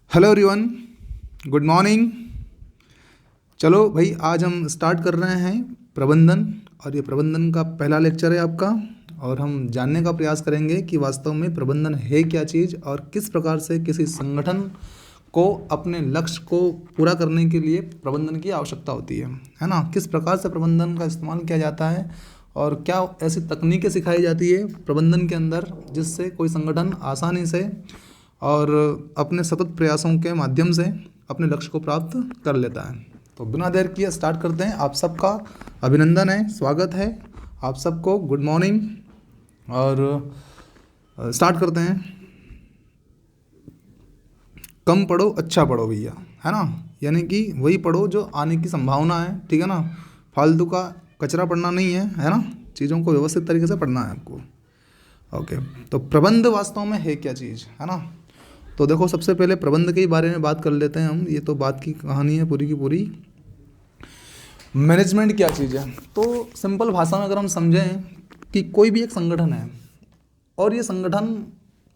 Hello everyone, good morning. चलो भाई, आज हम स्टार्ट कर रहे हैं प्रबंधन। और ये प्रबंधन का पहला लेक्चर है आपका। और हम जानने का प्रयास करेंगे कि वास्तव में प्रबंधन है क्या चीज़ और किस प्रकार से किसी संगठन को अपने लक्ष्य को पूरा करने के लिए प्रबंधन की आवश्यकता होती है ना। किस प्रकार से प्रबंधन का इस्तेमाल किया जाता है और क्या ऐसी तकनीकें सिखाई जाती है प्रबंधन के अंदर जिससे कोई संगठन आसानी से और अपने सतत प्रयासों के माध्यम से अपने लक्ष्य को प्राप्त कर लेता है। तो बिना देर किए स्टार्ट करते हैं। आप सबका अभिनंदन है, स्वागत है आप सबको, गुड मॉर्निंग। और स्टार्ट करते हैं। कम पढ़ो अच्छा पढ़ो भैया, है ना। यानी कि वही पढ़ो जो आने की संभावना है, ठीक है ना। फालतू का कचरा पढ़ना नहीं है ना। चीज़ों को व्यवस्थित तरीके से पढ़ना है आपको। ओके, तो प्रबंध वास्तव में है क्या चीज़, है ना। तो देखो, सबसे पहले प्रबंध के बारे में बात कर लेते हैं हम। ये तो बात की कहानी है पूरी की पूरी। मैनेजमेंट क्या चीज़ है, तो सिंपल भाषा में अगर हम समझें कि कोई भी एक संगठन है और ये संगठन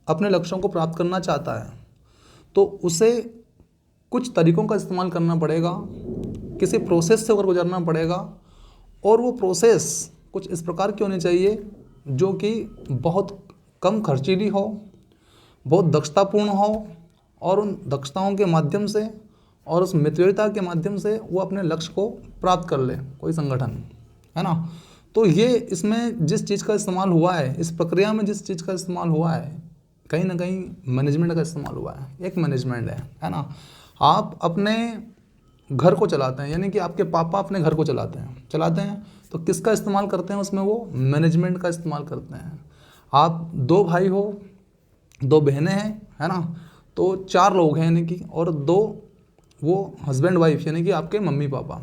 अपने लक्ष्यों को प्राप्त करना चाहता है, तो उसे कुछ तरीकों का इस्तेमाल करना पड़ेगा, किसी प्रोसेस से होकर गुजरना पड़ेगा। और वो प्रोसेस कुछ इस प्रकार की होनी चाहिए जो कि बहुत कम खर्चीली हो, बहुत दक्षतापूर्ण हो, और उन दक्षताओं के माध्यम से और उस मितव्ययिता के माध्यम से वो अपने लक्ष्य को प्राप्त कर ले कोई संगठन, है ना। तो ये इसमें जिस चीज़ का इस्तेमाल हुआ है, इस प्रक्रिया में जिस चीज़ का इस्तेमाल हुआ है, कहीं ना कहीं मैनेजमेंट का इस्तेमाल हुआ है। एक मैनेजमेंट है ना। आप अपने घर को चलाते हैं, यानी कि आपके पापा अपने घर को चलाते हैं तो किसका इस्तेमाल करते हैं उसमें? वो मैनेजमेंट का इस्तेमाल करते हैं। आप दो भाई हो, दो बहनें हैं, है ना, तो चार लोग हैं यानी कि, और दो वो हस्बैंड वाइफ यानी कि आपके मम्मी पापा।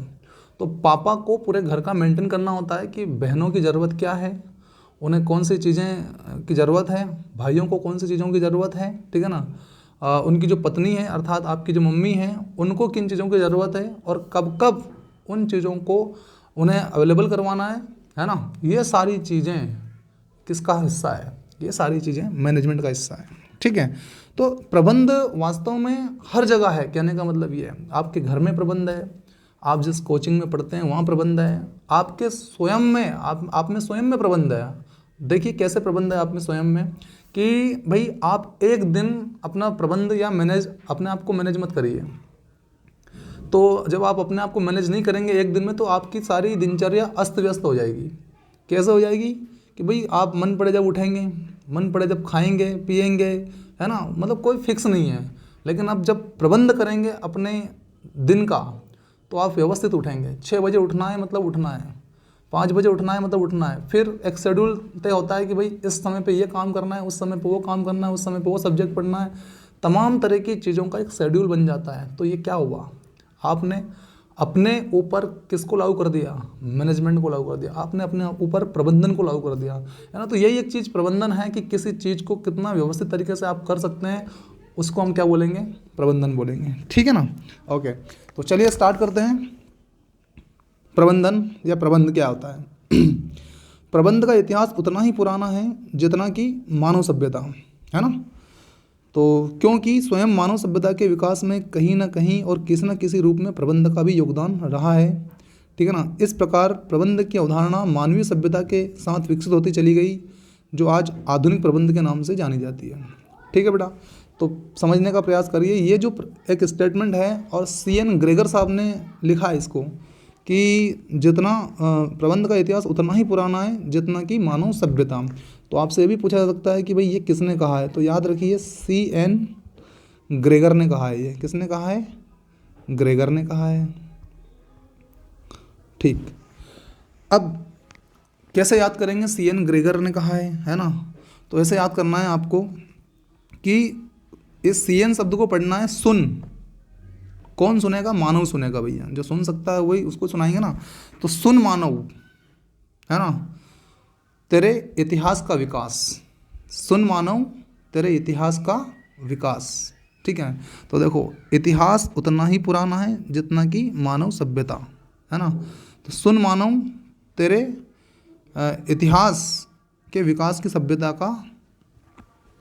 तो पापा को पूरे घर का मेंटेन करना होता है कि बहनों की ज़रूरत क्या है, उन्हें कौन सी चीज़ें की ज़रूरत है, भाइयों को कौन सी चीज़ों की ज़रूरत है, ठीक है ना। उनकी जो पत्नी है अर्थात आपकी जो मम्मी है, उनको किन चीज़ों की ज़रूरत है और कब कब उन चीज़ों को उन्हें अवेलेबल करवाना है ना। ये सारी चीज़ें किसका हिस्सा है? ये सारी चीज़ें मैनेजमेंट का हिस्सा है, ठीक है। तो प्रबंध वास्तव में हर जगह है, कहने का मतलब ये है। आपके घर में प्रबंध है, आप जिस कोचिंग में पढ़ते हैं वहाँ प्रबंध है, आपके स्वयं में आप में स्वयं में प्रबंध है। देखिए कैसे प्रबंध है आप में स्वयं में, कि भाई आप एक दिन अपना प्रबंध या मैनेज अपने आप को मैनेज मत करिए। तो जब आप अपने आप को मैनेज नहीं करेंगे एक दिन में, तो आपकी सारी दिनचर्या अस्त व्यस्त हो जाएगी। कैसे हो जाएगी? कि भाई आप मन पड़े जब उठेंगे, मन पड़े जब खाएंगे पिएंगे, है ना, मतलब कोई फिक्स नहीं है। लेकिन आप जब प्रबंध करेंगे अपने दिन का, तो आप व्यवस्थित उठेंगे। 6 बजे उठना है मतलब उठना है, 5 बजे उठना है मतलब उठना है। फिर एक शेड्यूल तय होता है कि भाई इस समय पे ये काम करना है, उस समय पे वो काम करना है, उस समय पे वो सब्जेक्ट पढ़ना है। तमाम तरह की चीज़ों का एक शेड्यूल बन जाता है। तो ये क्या हुआ? आपने अपने ऊपर किसको लागू कर दिया? मैनेजमेंट को लागू कर दिया। आपने अपने ऊपर प्रबंधन को लागू कर दिया, है ना। तो यही एक चीज़ प्रबंधन है कि किसी चीज़ को कितना व्यवस्थित तरीके से आप कर सकते हैं, उसको हम क्या बोलेंगे? प्रबंधन बोलेंगे, ठीक है ना। ओके, तो चलिए स्टार्ट करते हैं। प्रबंधन या प्रबंध क्या होता है? प्रबंध का इतिहास उतना ही पुराना है जितना कि मानव सभ्यता, है ना। तो क्योंकि स्वयं मानव सभ्यता के विकास में कहीं ना कहीं और किसी न किसी रूप में प्रबंध का भी योगदान रहा है, ठीक है ना। इस प्रकार प्रबंध की अवधारणा मानवीय सभ्यता के साथ विकसित होती चली गई, जो आज आधुनिक प्रबंध के नाम से जानी जाती है, ठीक है बेटा। तो समझने का प्रयास करिए। ये जो एक स्टेटमेंट है, और CN ग्रेगर साहब ने लिखा है इसको, कि जितना प्रबंध का इतिहास उतना ही पुराना है जितना कि मानव सभ्यता। तो आपसे ये भी पूछा जा सकता है कि भाई ये किसने कहा है, तो याद रखिए CN ग्रेगर ने कहा है। ये किसने कहा है? ग्रेगर ने कहा है, ठीक। अब कैसे याद करेंगे? CN ग्रेगर ने कहा है ना। तो ऐसे याद करना है आपको कि इस CN शब्द को पढ़ना है सुन। कौन सुनेगा? मानव सुनेगा भैया। जो सुन सकता है वही उसको सुनाएंगे ना। तो सुन मानव, है ना, तेरे इतिहास का विकास। सुन मानव, तेरे इतिहास का विकास, ठीक है। तो देखो, इतिहास उतना ही पुराना है जितना कि मानव सभ्यता, है ना। तो सुन मानव, तेरे इतिहास के विकास की सभ्यता का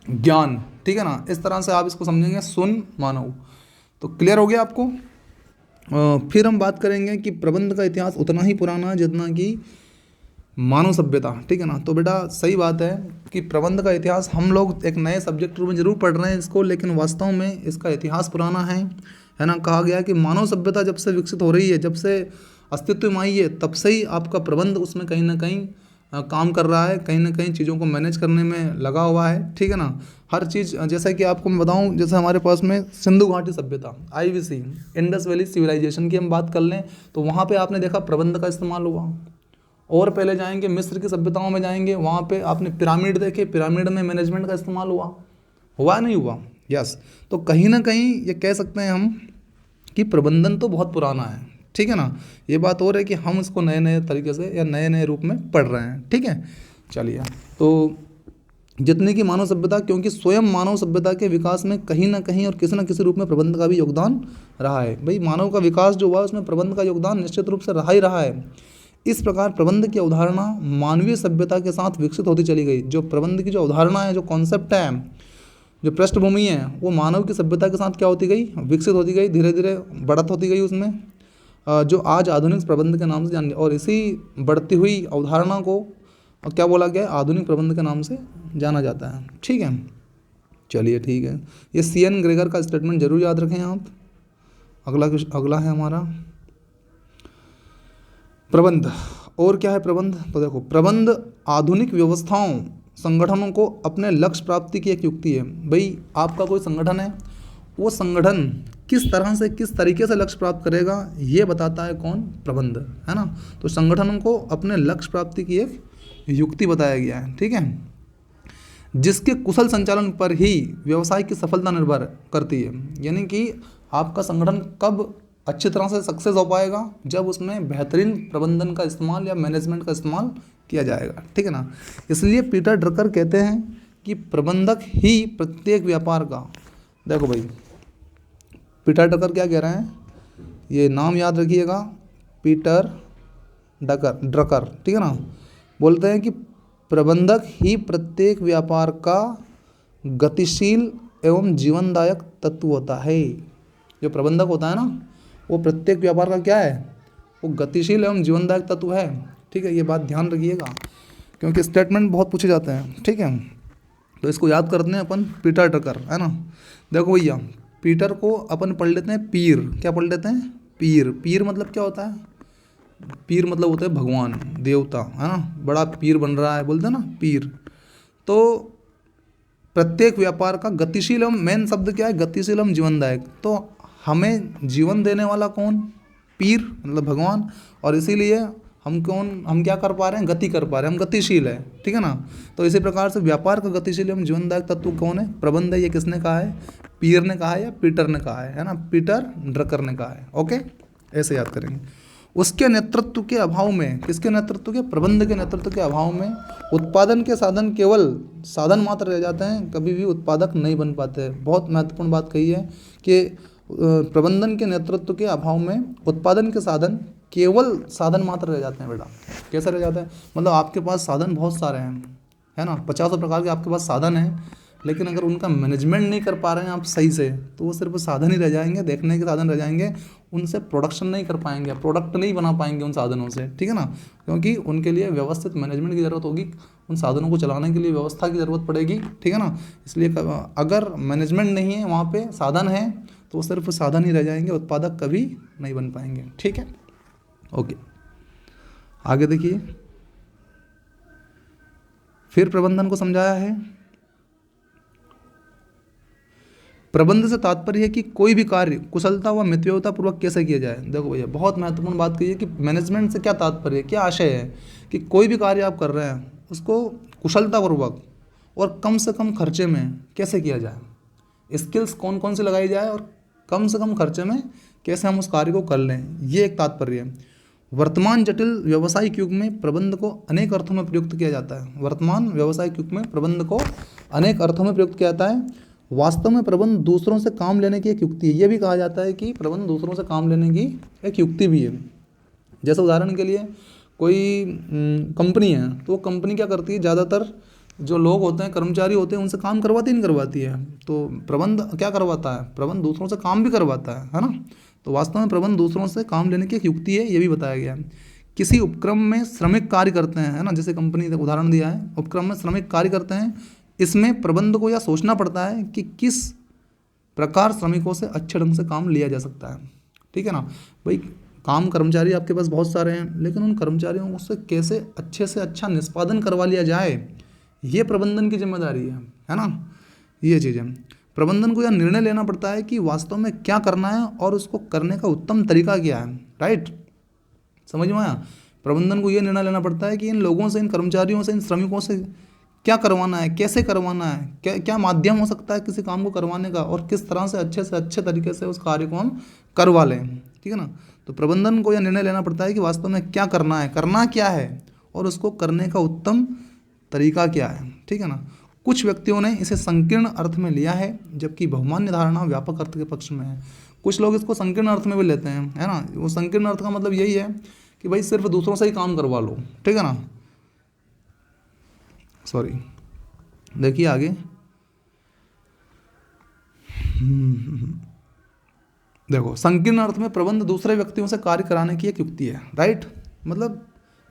ज्ञान, ठीक है ना। इस तरह से आप इसको समझेंगे, सुन मानव। तो क्लियर हो गया आपको। फिर हम बात करेंगे कि प्रबंध का इतिहास उतना ही पुराना है जितना कि मानव सभ्यता, ठीक है ना। तो बेटा सही बात है कि प्रबंध का इतिहास हम लोग एक नए सब्जेक्ट रूप में जरूर पढ़ रहे हैं इसको, लेकिन वास्तव में इसका इतिहास पुराना है ना। कहा गया है कि मानव सभ्यता जब से विकसित हो रही है, जब से अस्तित्व में आई है, तब से ही आपका प्रबंध उसमें कहीं ना कहीं काम कर रहा है, कहीं ना कहीं चीज़ों को मैनेज करने में लगा हुआ है, ठीक है ना। हर चीज़, जैसा कि आपको मैं बताऊं, जैसे हमारे पास में सिंधु घाटी सभ्यता IVC, इंडस वैली सिविलाइजेशन की हम बात कर लें, तो वहाँ पे आपने देखा प्रबंध का इस्तेमाल हुआ। और पहले जाएंगे मिस्र की सभ्यताओं में जाएंगे, वहाँ पे आपने पिरामिड देखे, पिरामिड में मैनेजमेंट का इस्तेमाल हुआ नहीं हुआ? यस। तो कहीं ना कहीं ये कह सकते हैं हम कि प्रबंधन तो बहुत पुराना है, ठीक है ना। ये बात और है कि हम इसको नए नए तरीके से या नए नए रूप में पढ़ रहे हैं, ठीक है। चलिए, तो जितनी की मानव सभ्यता, क्योंकि स्वयं मानव सभ्यता के विकास में कहीं ना कहीं और किसी न किसी रूप में प्रबंध का भी योगदान रहा है। भाई मानव का विकास जो हुआ उसमें प्रबंध का योगदान निश्चित रूप से रहा ही रहा है। इस प्रकार प्रबंध की अवधारणा मानवीय सभ्यता के साथ विकसित होती चली गई। जो प्रबंध की जो अवधारणा है, जो कॉन्सेप्ट है, जो पृष्ठभूमि है, वो मानव की सभ्यता के साथ क्या होती गई, विकसित होती गई, धीरे धीरे बढ़त होती गई उसमें, जो आज आधुनिक प्रबंध के नाम से जान, और इसी बढ़ती हुई अवधारणा को क्या बोला गया, आधुनिक प्रबंध के नाम से जाना जाता है, ठीक है। चलिए ठीक है, ये CN ग्रेगर का स्टेटमेंट जरूर याद रखें आप। अगला है हमारा प्रबंध। और क्या है प्रबंध? तो देखो, प्रबंध आधुनिक व्यवस्थाओं, संगठनों को अपने लक्ष्य प्राप्ति की एक युक्ति है। भाई आपका कोई संगठन है, वो संगठन किस तरह से, किस तरीके से लक्ष्य प्राप्त करेगा, ये बताता है कौन? प्रबंध, है ना। तो संगठनों को अपने लक्ष्य प्राप्ति की एक युक्ति बताया गया है, ठीक है, जिसके कुशल संचालन पर ही व्यवसाय की सफलता निर्भर करती है। यानी कि आपका संगठन कब अच्छी तरह से सक्सेस हो पाएगा, जब उसमें बेहतरीन प्रबंधन का इस्तेमाल या मैनेजमेंट का इस्तेमाल किया जाएगा, ठीक है ना। इसलिए पीटर ड्रकर कहते हैं कि प्रबंधक ही प्रत्येक व्यापार का, देखो भाई पीटर ड्रकर क्या कह रहे हैं, ये नाम याद रखिएगा, पीटर ड्रकर, ठीक है ना। बोलते हैं कि प्रबंधक ही प्रत्येक व्यापार का गतिशील एवं जीवनदायक तत्व होता है। जो प्रबंधक होता है ना, वो प्रत्येक व्यापार का क्या है, वो गतिशील एवं जीवनदायक तत्व है, ठीक है। ये बात ध्यान रखिएगा, क्योंकि स्टेटमेंट बहुत पूछे जाते हैं, ठीक है। तो इसको याद करते हैं अपन, पीटर ड्रकर, है ना। देखो भैया, पीटर को अपन पढ़ लेते हैं पीर। क्या पढ़ लेते हैं? पीर। पीर मतलब क्या होता है? पीर मतलब होता है भगवान, देवता, है ना। बड़ा पीर बन रहा है, बोलते हैं ना पीर। तो प्रत्येक व्यापार का गतिशील एवं, मेन शब्द क्या है, गतिशील एवं जीवनदायक। तो हमें जीवन देने वाला कौन? पीर, मतलब भगवान। और इसीलिए हम क्या कर पा रहे हैं, गति कर पा रहे हैं, हम गतिशील है, ठीक है ना। तो इसी प्रकार से व्यापार का गतिशील एवं जीवनदायक तत्व कौन है? प्रबंध है। ये किसने कहा है? पीर ने कहा है या पीटर ने कहा है ना, पीटर ड्रकर ने कहा है, ओके। ऐसे याद करेंगे। उसके नेतृत्व के अभाव में, किसके नेतृत्व के? प्रबंध के नेतृत्व के अभाव में उत्पादन के साधन केवल साधन मात्र रह जाते हैं, कभी भी उत्पादक नहीं बन पाते। बहुत महत्वपूर्ण बात कही है कि प्रबंधन के नेतृत्व के अभाव में उत्पादन के साधन केवल साधन मात्र रह जाते हैं। बेटा कैसे रह जाते हैं? मतलब आपके पास साधन बहुत सारे हैं, है ना, 50 प्रकार के आपके पास साधन हैं, लेकिन अगर उनका मैनेजमेंट नहीं कर पा रहे हैं आप सही से, तो वो सिर्फ साधन ही रह जाएंगे, देखने के साधन रह जाएंगे, उनसे प्रोडक्शन नहीं कर पाएंगे, प्रोडक्ट नहीं बना पाएंगे उन साधनों से, ठीक है ना। क्योंकि उनके लिए व्यवस्थित मैनेजमेंट की ज़रूरत होगी, उन साधनों को चलाने के लिए व्यवस्था की ज़रूरत पड़ेगी, ठीक है ना। इसलिए अगर मैनेजमेंट नहीं है, वहाँ पे साधन है, तो वो सिर्फ साधन ही रह जाएंगे, उत्पादक कभी नहीं बन पाएंगे, ठीक है, ओके। आगे देखिए, फिर प्रबंधन को समझाया है। प्रबंध से तात्पर्य है कि कोई भी कार्य कुशलता व मितव्ययिता पूर्वक कैसे किया जाए। देखो भैया, बहुत महत्वपूर्ण बात कही है कि मैनेजमेंट से क्या तात्पर्य है, क्या आशय है कि कोई भी कार्य आप कर रहे हैं उसको कुशलतापूर्वक और कम से कम खर्चे में कैसे किया जाए, स्किल्स कौन कौन सी लगाई जाए और कम से कम खर्चे में कैसे हम उस कार्य को कर लें, ये एक तात्पर्य है। वर्तमान जटिल व्यावसायिक युग में प्रबंध को अनेक अर्थों में प्रयुक्त किया जाता है। वर्तमान व्यावसायिक युग में प्रबंध को अनेक अर्थों में प्रयुक्त किया जाता है। वास्तव में प्रबंध दूसरों से काम लेने की एक युक्ति है। ये भी कहा जाता है कि प्रबंध दूसरों से काम लेने की एक युक्ति भी है। जैसे उदाहरण के लिए कोई कंपनी है, तो वो कंपनी क्या करती है, ज़्यादातर जो लोग होते हैं, कर्मचारी होते हैं, उनसे काम करवाती नहीं करवाती है। तो प्रबंध क्या करवाता है? प्रबंध दूसरों से काम भी करवाता है ना। तो वास्तव में प्रबंध दूसरों से काम लेने की एक युक्ति है, ये भी बताया गया है। किसी उपक्रम में श्रमिक कार्य करते हैं, है ना, जैसे कंपनी ने उदाहरण दिया है, उपक्रम में श्रमिक कार्य करते हैं। इसमें प्रबंध को यह सोचना पड़ता है कि किस प्रकार श्रमिकों से अच्छे ढंग से काम लिया जा सकता है। ठीक है ना भाई, काम कर्मचारी आपके पास बहुत सारे हैं, लेकिन उन कर्मचारियों से कैसे अच्छे से अच्छा निष्पादन करवा लिया जाए, ये प्रबंधन की जिम्मेदारी है ना। ये चीज़ है, प्रबंधन को यह निर्णय लेना पड़ता है कि वास्तव में क्या करना है और उसको करने का उत्तम तरीका क्या है। राइट, समझ में आया। प्रबंधन को यह निर्णय लेना पड़ता है कि इन लोगों से, इन कर्मचारियों से, इन श्रमिकों से क्या करवाना है, कैसे करवाना है, क्या क्या माध्यम हो सकता है किसी काम को करवाने का, और किस तरह से अच्छे तरीके से उस कार्य को हम करवा लें। ठीक है ना। तो प्रबंधन को यह निर्णय लेना पड़ता है कि वास्तव में क्या करना है, करना क्या है, और उसको करने का उत्तम तरीका क्या है। ठीक है ना। कुछ व्यक्तियों ने इसे संकीर्ण अर्थ में लिया है, जबकि बहुमान्य धारणा व्यापक अर्थ के पक्ष में है। कुछ लोग इसको संकीर्ण अर्थ में भी लेते हैं, है ना। वो संकीर्ण अर्थ का मतलब यही है कि भाई सिर्फ दूसरों से ही काम करवा लो। ठीक है ना। सॉरी, देखिए आगे। देखो, संकीर्ण अर्थ में प्रबंध दूसरे व्यक्तियों से कार्य कराने की एक युक्ति है। राइट, मतलब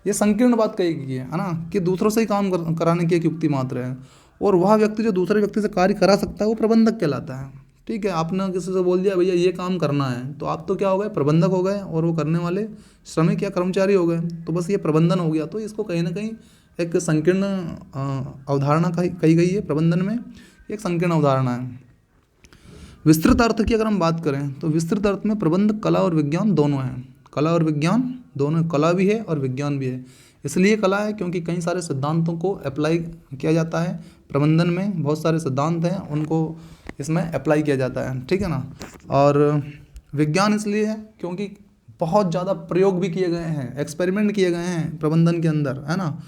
ये संकीर्ण बात कही गई है ना, कि दूसरों से ही काम कराने की एक युक्ति मात्र है, और वह व्यक्ति जो दूसरे व्यक्ति से कार्य करा सकता है वो प्रबंधक कहलाता है। ठीक है, आपने किसी से बोल दिया भैया ये काम करना है, तो आप तो क्या हो गए, प्रबंधक हो गए, और वो करने वाले श्रमिक या कर्मचारी हो गए। तो बस ये प्रबंधन हो गया। तो इसको कहीं ना कहीं एक संकीर्ण अवधारणा कही गई है प्रबंधन में, एक संकीर्ण अवधारणा है। विस्तृत अर्थ की अगर हम बात करें तो विस्तृत अर्थ में प्रबंध कला और विज्ञान दोनों हैं। कला और विज्ञान दोनों, कला भी है और विज्ञान भी है। इसलिए कला है क्योंकि कई सारे सिद्धांतों को अप्लाई किया जाता है प्रबंधन में, बहुत सारे सिद्धांत हैं उनको इसमें अप्लाई किया जाता है। ठीक है ना। और विज्ञान इसलिए है क्योंकि बहुत ज़्यादा प्रयोग भी किए गए हैं, एक्सपेरिमेंट किए गए हैं प्रबंधन के अंदर, है ना,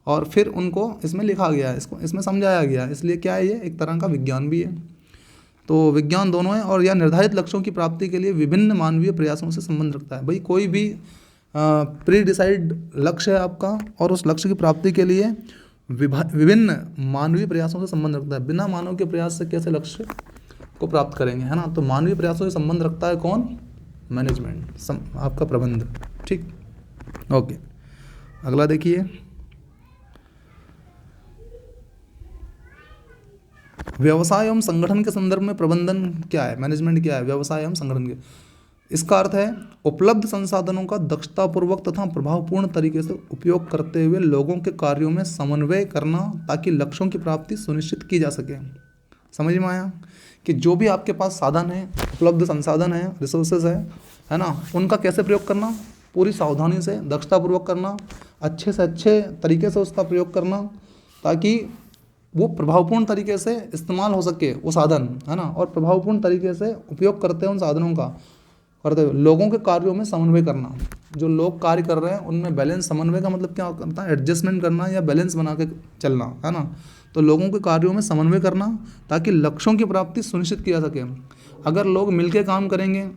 और फिर उनको इसमें लिखा गया है, इसको इसमें समझाया गया है, इसलिए क्या है, ये एक तरह का विज्ञान भी है। तो विज्ञान दोनों है, और यह निर्धारित लक्ष्यों की प्राप्ति के लिए विभिन्न मानवीय प्रयासों से संबंध रखता है। भाई कोई भी प्री डिसाइड लक्ष्य है आपका, और उस लक्ष्य की प्राप्ति के लिए विभिन्न मानवीय प्रयासों से संबंध रखता है। बिना मानव के प्रयास से कैसे लक्ष्य को प्राप्त करेंगे, है ना। तो मानवीय प्रयासों से संबंध रखता है कौन, मैनेजमेंट, आपका प्रबंध। ठीक, ओके, अगला देखिए। व्यवसाय एवं संगठन के संदर्भ में प्रबंधन क्या है, मैनेजमेंट क्या है, व्यवसाय एवं संगठन के। इसका अर्थ है उपलब्ध संसाधनों का दक्षतापूर्वक तथा प्रभावपूर्ण तरीके से उपयोग करते हुए लोगों के कार्यों में समन्वय करना, ताकि लक्ष्यों की प्राप्ति सुनिश्चित की जा सके। समझ में आया कि जो भी आपके पास साधन है, उपलब्ध संसाधन है, रिसोर्सेज है ना, उनका कैसे प्रयोग करना, पूरी सावधानी से, दक्षतापूर्वक करना, अच्छे से अच्छे तरीके से उसका प्रयोग करना, ताकि वो प्रभावपूर्ण तरीके से इस्तेमाल हो सके वो साधन, है ना, और प्रभावपूर्ण तरीके से उपयोग करते हैं उन साधनों का, करते हुए लोगों के कार्यों में समन्वय करना। जो लोग कार्य कर रहे हैं उनमें बैलेंस, समन्वय का मतलब क्या करता है, एडजस्टमेंट करना या बैलेंस बना के चलना, है ना। तो लोगों के कार्यों में समन्वय करना ताकि लक्ष्यों की प्राप्ति सुनिश्चित किया सके। अगर लोग मिलकर काम करेंगे,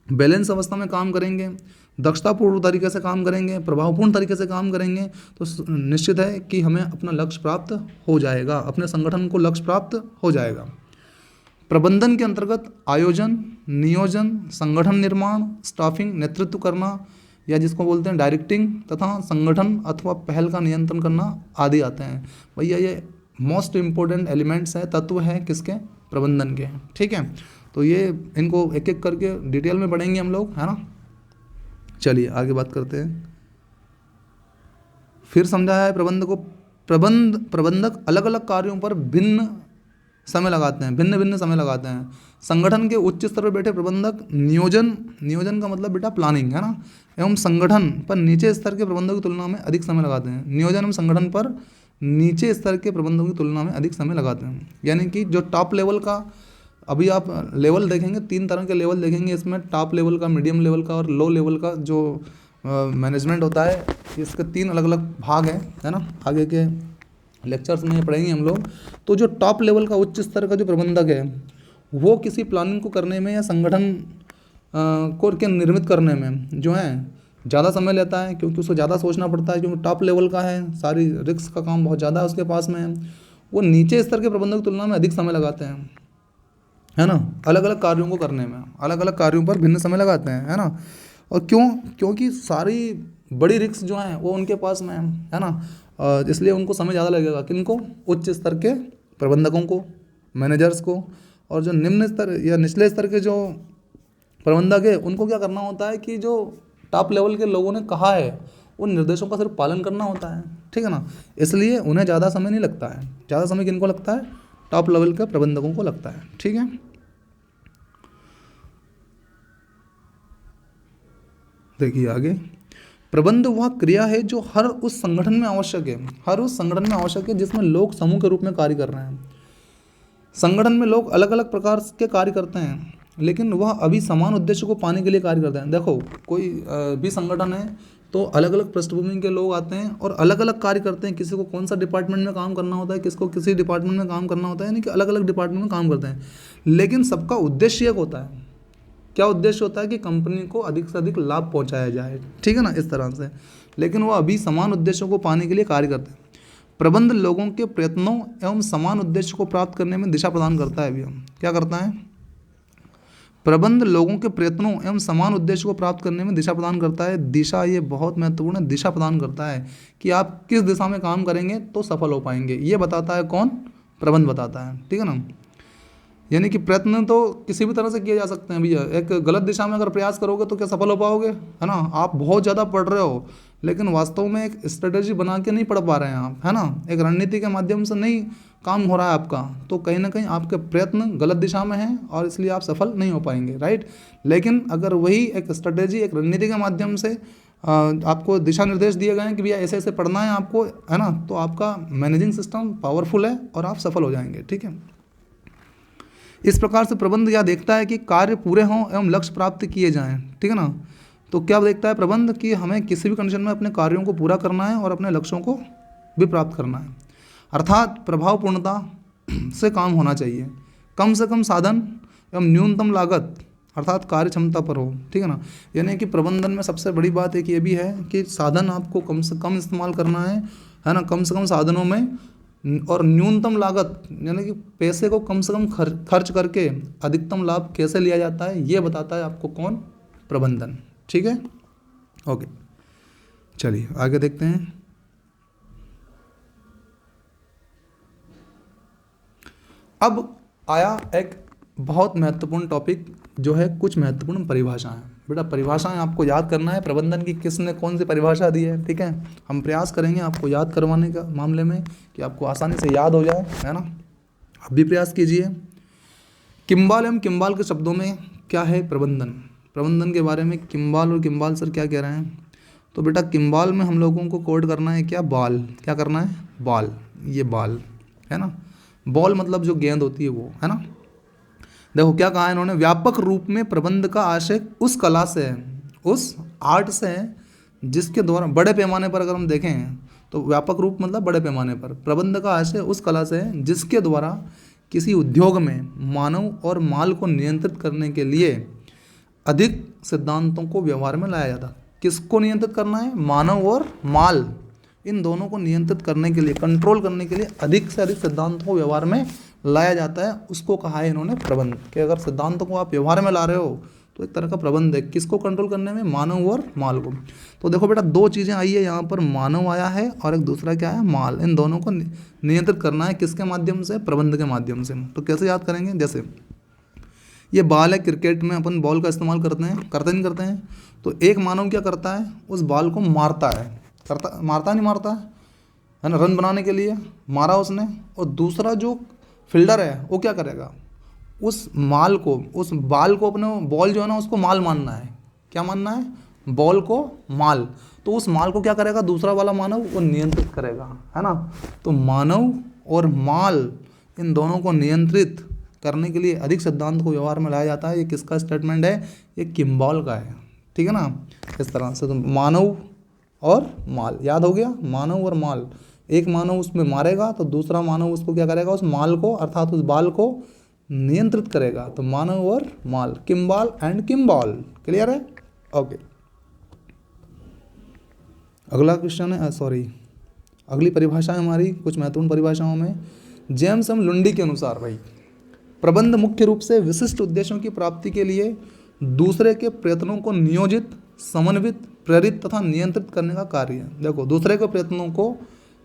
बैलेंस अवस्था में काम करेंगे, दक्षतापूर्ण तरीके से काम करेंगे, प्रभावपूर्ण तरीके से काम करेंगे, तो निश्चित है कि हमें अपना लक्ष्य प्राप्त हो जाएगा, अपने संगठन को लक्ष्य प्राप्त हो जाएगा। प्रबंधन के अंतर्गत आयोजन, नियोजन, संगठन निर्माण, स्टाफिंग, नेतृत्व करना, या जिसको बोलते हैं डायरेक्टिंग, तथा संगठन अथवा पहल का नियंत्रण करना आदि आते हैं। भैया ये मोस्ट इम्पोर्टेंट एलिमेंट्स हैं, तत्व हैं किसके, प्रबंधन के। ठीक है, तो ये इनको एक एक करके डिटेल में पढ़ेंगे हम लोग, है ना। चलिए आगे बात करते हैं। फिर समझाया है प्रबंध को, प्रबंधक अलग अलग कार्यों पर भिन्न समय लगाते हैं, भिन्न भिन्न समय लगाते हैं। संगठन के उच्च स्तर पर बैठे प्रबंधक नियोजन का मतलब बेटा प्लानिंग, है ना, एवं संगठन पर नीचे स्तर के प्रबंधकों की तुलना में अधिक समय लगाते हैं। नियोजन एवं संगठन पर नीचे स्तर के प्रबंधकों की तुलना में अधिक समय लगाते हैं। यानी कि जो टॉप लेवल का, अभी आप लेवल देखेंगे, 3 तरह के लेवल देखेंगे इसमें, टॉप लेवल का, मीडियम लेवल का और लो लेवल का जो मैनेजमेंट होता है। इसके 3 अलग अलग भाग हैं, है ना, आगे के लेक्चर्स में पढ़ेंगे हम लोग। तो जो टॉप लेवल का, उच्च स्तर का जो प्रबंधक है, वो किसी प्लानिंग को करने में या संगठन को के निर्मित करने में जो है ज़्यादा समय लेता है क्योंकि उसको ज़्यादा सोचना पड़ता है, क्योंकि टॉप लेवल का है, सारी रिस्क का काम बहुत ज़्यादा है उसके पास में है। वो नीचे स्तर के प्रबंधक की तुलना में अधिक समय लगाते हैं, है ना, अलग अलग कार्यों को करने में, अलग अलग कार्यों पर भिन्न समय लगाते हैं, है ना। और क्यों? क्योंकि सारी बड़ी रिस्क जो हैं वो उनके पास में है ना। इसलिए उनको समय ज़्यादा लगेगा, किनको? उच्च स्तर के प्रबंधकों को, मैनेजर्स को। और जो निम्न स्तर या निचले स्तर के जो प्रबंधक है उनको क्या करना होता है कि जो टॉप लेवल के लोगों ने कहा है उन निर्देशों का सिर्फ पालन करना होता है, ठीक है ना। इसलिए उन्हें ज़्यादा समय नहीं लगता है। ज़्यादा समय किनको लगता है? टॉप लेवल के प्रबंधकों को लगता है, ठीक है। देखिए आगे, प्रबंध वह क्रिया है जो हर उस संगठन में आवश्यक है, हर उस संगठन में आवश्यक है जिसमें लोग समूह के रूप में कार्य कर रहे हैं। संगठन में लोग अलग अलग प्रकार के कार्य करते हैं, लेकिन वह अभी समान उद्देश्य को पाने के लिए कार्य करते हैं। देखो, कोई भी संगठन है तो अलग अलग पृष्ठभूमि के लोग आते हैं और अलग अलग कार्य करते हैं। किसी को कौन सा डिपार्टमेंट में काम करना होता है, किसको किसी डिपार्टमेंट में काम करना होता है, यानी कि अलग अलग डिपार्टमेंट में काम करते हैं, लेकिन सबका उद्देश्य एक होता है। क्या उद्देश्य होता है? कि कंपनी को अधिक से अधिक लाभ पहुंचाया जाए, ठीक है ना, इस तरह से। लेकिन वो अभी समान उद्देश्यों को पाने के लिए कार्य करते हैं। प्रबंध लोगों के प्रयत्नों एवं समान उद्देश्य को प्राप्त करने में दिशा प्रदान करता है। अभी हम क्या करता है? प्रबंध लोगों के प्रयत्नों एवं समान उद्देश्य को प्राप्त करने में दिशा प्रदान करता है। दिशा, ये बहुत महत्वपूर्ण है, दिशा प्रदान करता है कि आप किस दिशा में काम करेंगे तो सफल हो पाएंगे। ये बताता है कौन? प्रबंध बताता है, ठीक है ना। यानी कि प्रयत्न तो किसी भी तरह से किए जा सकते हैं भैया। एक गलत दिशा में अगर प्रयास करोगे तो क्या सफल हो पाओगे? है ना। आप बहुत ज़्यादा पढ़ रहे हो लेकिन वास्तव में एक स्ट्रेटेजी बना के नहीं पढ़ पा रहे हैं आप, है ना, एक रणनीति के माध्यम से नहीं काम हो रहा है आपका, तो कहीं ना कहीं आपके प्रयत्न गलत दिशा में हैं और इसलिए आप सफल नहीं हो पाएंगे, राइट। लेकिन अगर वही एक स्ट्रेटेजी, एक रणनीति के माध्यम से आपको दिशा निर्देश दिए गए हैं कि भैया ऐसे ऐसे पढ़ना है आपको, है ना, तो आपका मैनेजिंग सिस्टम पावरफुल है और आप सफल हो जाएंगे, ठीक है। इस प्रकार से प्रबंध यह देखता है कि कार्य पूरे हों एवं लक्ष्य प्राप्त किए जाएं, ठीक है ना। तो क्या देखता है प्रबंध? कि हमें किसी भी कंडीशन में अपने कार्यों को पूरा करना है और अपने लक्ष्यों को भी प्राप्त करना है। अर्थात प्रभावपूर्णता से काम होना चाहिए, कम से कम साधन एवं न्यूनतम लागत, अर्थात कार्य क्षमता पर हो, ठीक है ना। यानी कि प्रबंधन में सबसे बड़ी बात एक ये भी है कि साधन आपको कम से कम इस्तेमाल करना है ना, कम से कम साधनों में, और न्यूनतम लागत यानी कि पैसे को कम से कम खर्च करके अधिकतम लाभ कैसे लिया जाता है, ये बताता है आपको कौन? प्रबंधन, ठीक है। ओके, चलिए आगे देखते हैं। अब आया एक बहुत महत्वपूर्ण टॉपिक जो है कुछ महत्वपूर्ण परिभाषाएं। बेटा परिभाषाएं आपको याद करना है, प्रबंधन की किसने कौन सी परिभाषा दी है, ठीक है। हम प्रयास करेंगे आपको याद करवाने का मामले में कि आपको आसानी से याद हो जाए, है ना। आप भी प्रयास कीजिए। किम्बाल एवं किम्बाल के शब्दों में क्या है प्रबंधन? प्रबंधन के बारे में किम्बाल और किम्बाल सर क्या कह रहे हैं? तो बेटा किम्बाल में हम लोगों को कोड करना है क्या? बॉल। क्या करना है? बॉल। ये बॉल है ना, बॉल मतलब जो गेंद होती है वो, है ना। देखो क्या कहा है इन्होंने, व्यापक रूप में प्रबंध का आशय उस कला से है, उस आर्ट से है जिसके द्वारा, बड़े पैमाने पर अगर हम देखें तो व्यापक रूप मतलब बड़े पैमाने पर, प्रबंध का आशय उस कला से है जिसके द्वारा किसी उद्योग में मानव और माल को नियंत्रित करने के लिए अधिक सिद्धांतों को व्यवहार में लाया जाता। किसको नियंत्रित करना है? मानव और माल, इन दोनों को नियंत्रित करने के लिए, कंट्रोल करने के लिए अधिक से अधिक सिद्धांतों को व्यवहार में लाया जाता है। उसको कहा है इन्होंने प्रबंध, कि अगर सिद्धांतों को आप व्यवहार में ला रहे हो तो एक तरह का प्रबंध है। किसको कंट्रोल करने में? मानव और माल को। तो देखो बेटा दो चीज़ें आई है यहाँ पर, मानव आया है और एक दूसरा क्या है? माल। इन दोनों को नियंत्रित करना है किसके माध्यम से? प्रबंध के माध्यम से। तो कैसे याद करेंगे? जैसे ये बॉल है, क्रिकेट में अपन बॉल का इस्तेमाल करते हैं, करते नहीं करते हैं? तो एक मानव क्या करता है? उस बॉल को मारता है, मारता नहीं मारता है ना, रन बनाने के लिए मारा उसने। और दूसरा जो फील्डर है वो क्या करेगा? उस माल को, उस बॉल को, अपने बॉल जो है ना उसको माल मानना है। क्या मानना है? बॉल को माल। तो उस माल को क्या करेगा दूसरा वाला मानव? वो नियंत्रित करेगा, है ना। तो मानव और माल इन दोनों को नियंत्रित करने के लिए अधिक सिद्धांत को व्यवहार में लाया जाता है। ये किसका स्टेटमेंट है? ये किम्बाल का है, ठीक है ना। इस तरह से तो मानव और माल याद हो गया, मानव और माल। एक मानव उसमें मारेगा तो दूसरा मानव उसको क्या करेगा? उस माल को अर्थात उस बाल को नियंत्रित करेगा। तो मानव और माल, किम्बाल एंड किम्बाल। क्लियर है? ओके, अगला क्वेश्चन है, सॉरी, अगली परिभाषा है हमारी कुछ महत्वपूर्ण परिभाषाओं में। जेम्स एम लुंडी के अनुसार भाई, प्रबंध मुख्य रूप से विशिष्ट उद्देश्यों की प्राप्ति के लिए दूसरे के प्रयत्नों को नियोजित, समन्वित, प्रेरित तथा नियंत्रित करने का कार्य है। देखो, दूसरे के प्रयत्नों को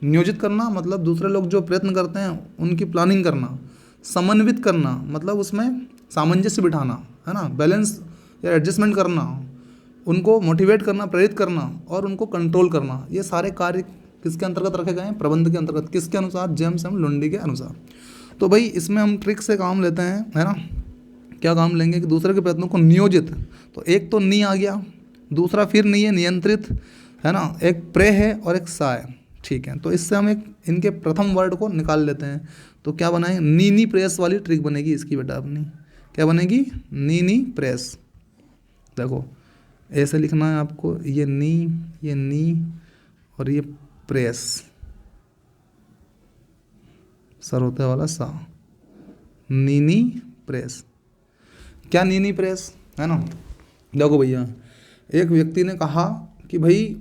नियोजित करना मतलब दूसरे लोग जो प्रयत्न करते हैं उनकी प्लानिंग करना, समन्वित करना मतलब उसमें सामंजस्य बिठाना, है ना, बैलेंस या एडजस्टमेंट करना, उनको मोटिवेट करना, प्रेरित करना और उनको कंट्रोल करना, ये सारे कार्य किसके अंतर्गत रखे गए हैं? प्रबंध के अंतर्गत। किसके अनुसार? जेम्स एम लुंडी के अनुसार। तो भाई इसमें हम ट्रिक से काम लेते हैं, है ना। क्या काम लेंगे कि दूसरे के प्रयत्नों को नियोजित, तो एक तो नी आ गया, दूसरा फिर नहीं है नियंत्रित, है ना, एक प्रे है और एक सा है, ठीक है। तो इससे हम एक इनके प्रथम वर्ड को निकाल लेते हैं। तो क्या बनाएंगे? नी प्रेस वाली ट्रिक बनेगी इसकी बेटा अपनी। क्या बनेगी? नी प्रेस। देखो ऐसे लिखना है आपको, ये नी और ये प्रेस, सर होते वाला सा, नी प्रेस। क्या नी प्रेस, है ना। देखो भैया, एक व्यक्ति ने कहा कि भाई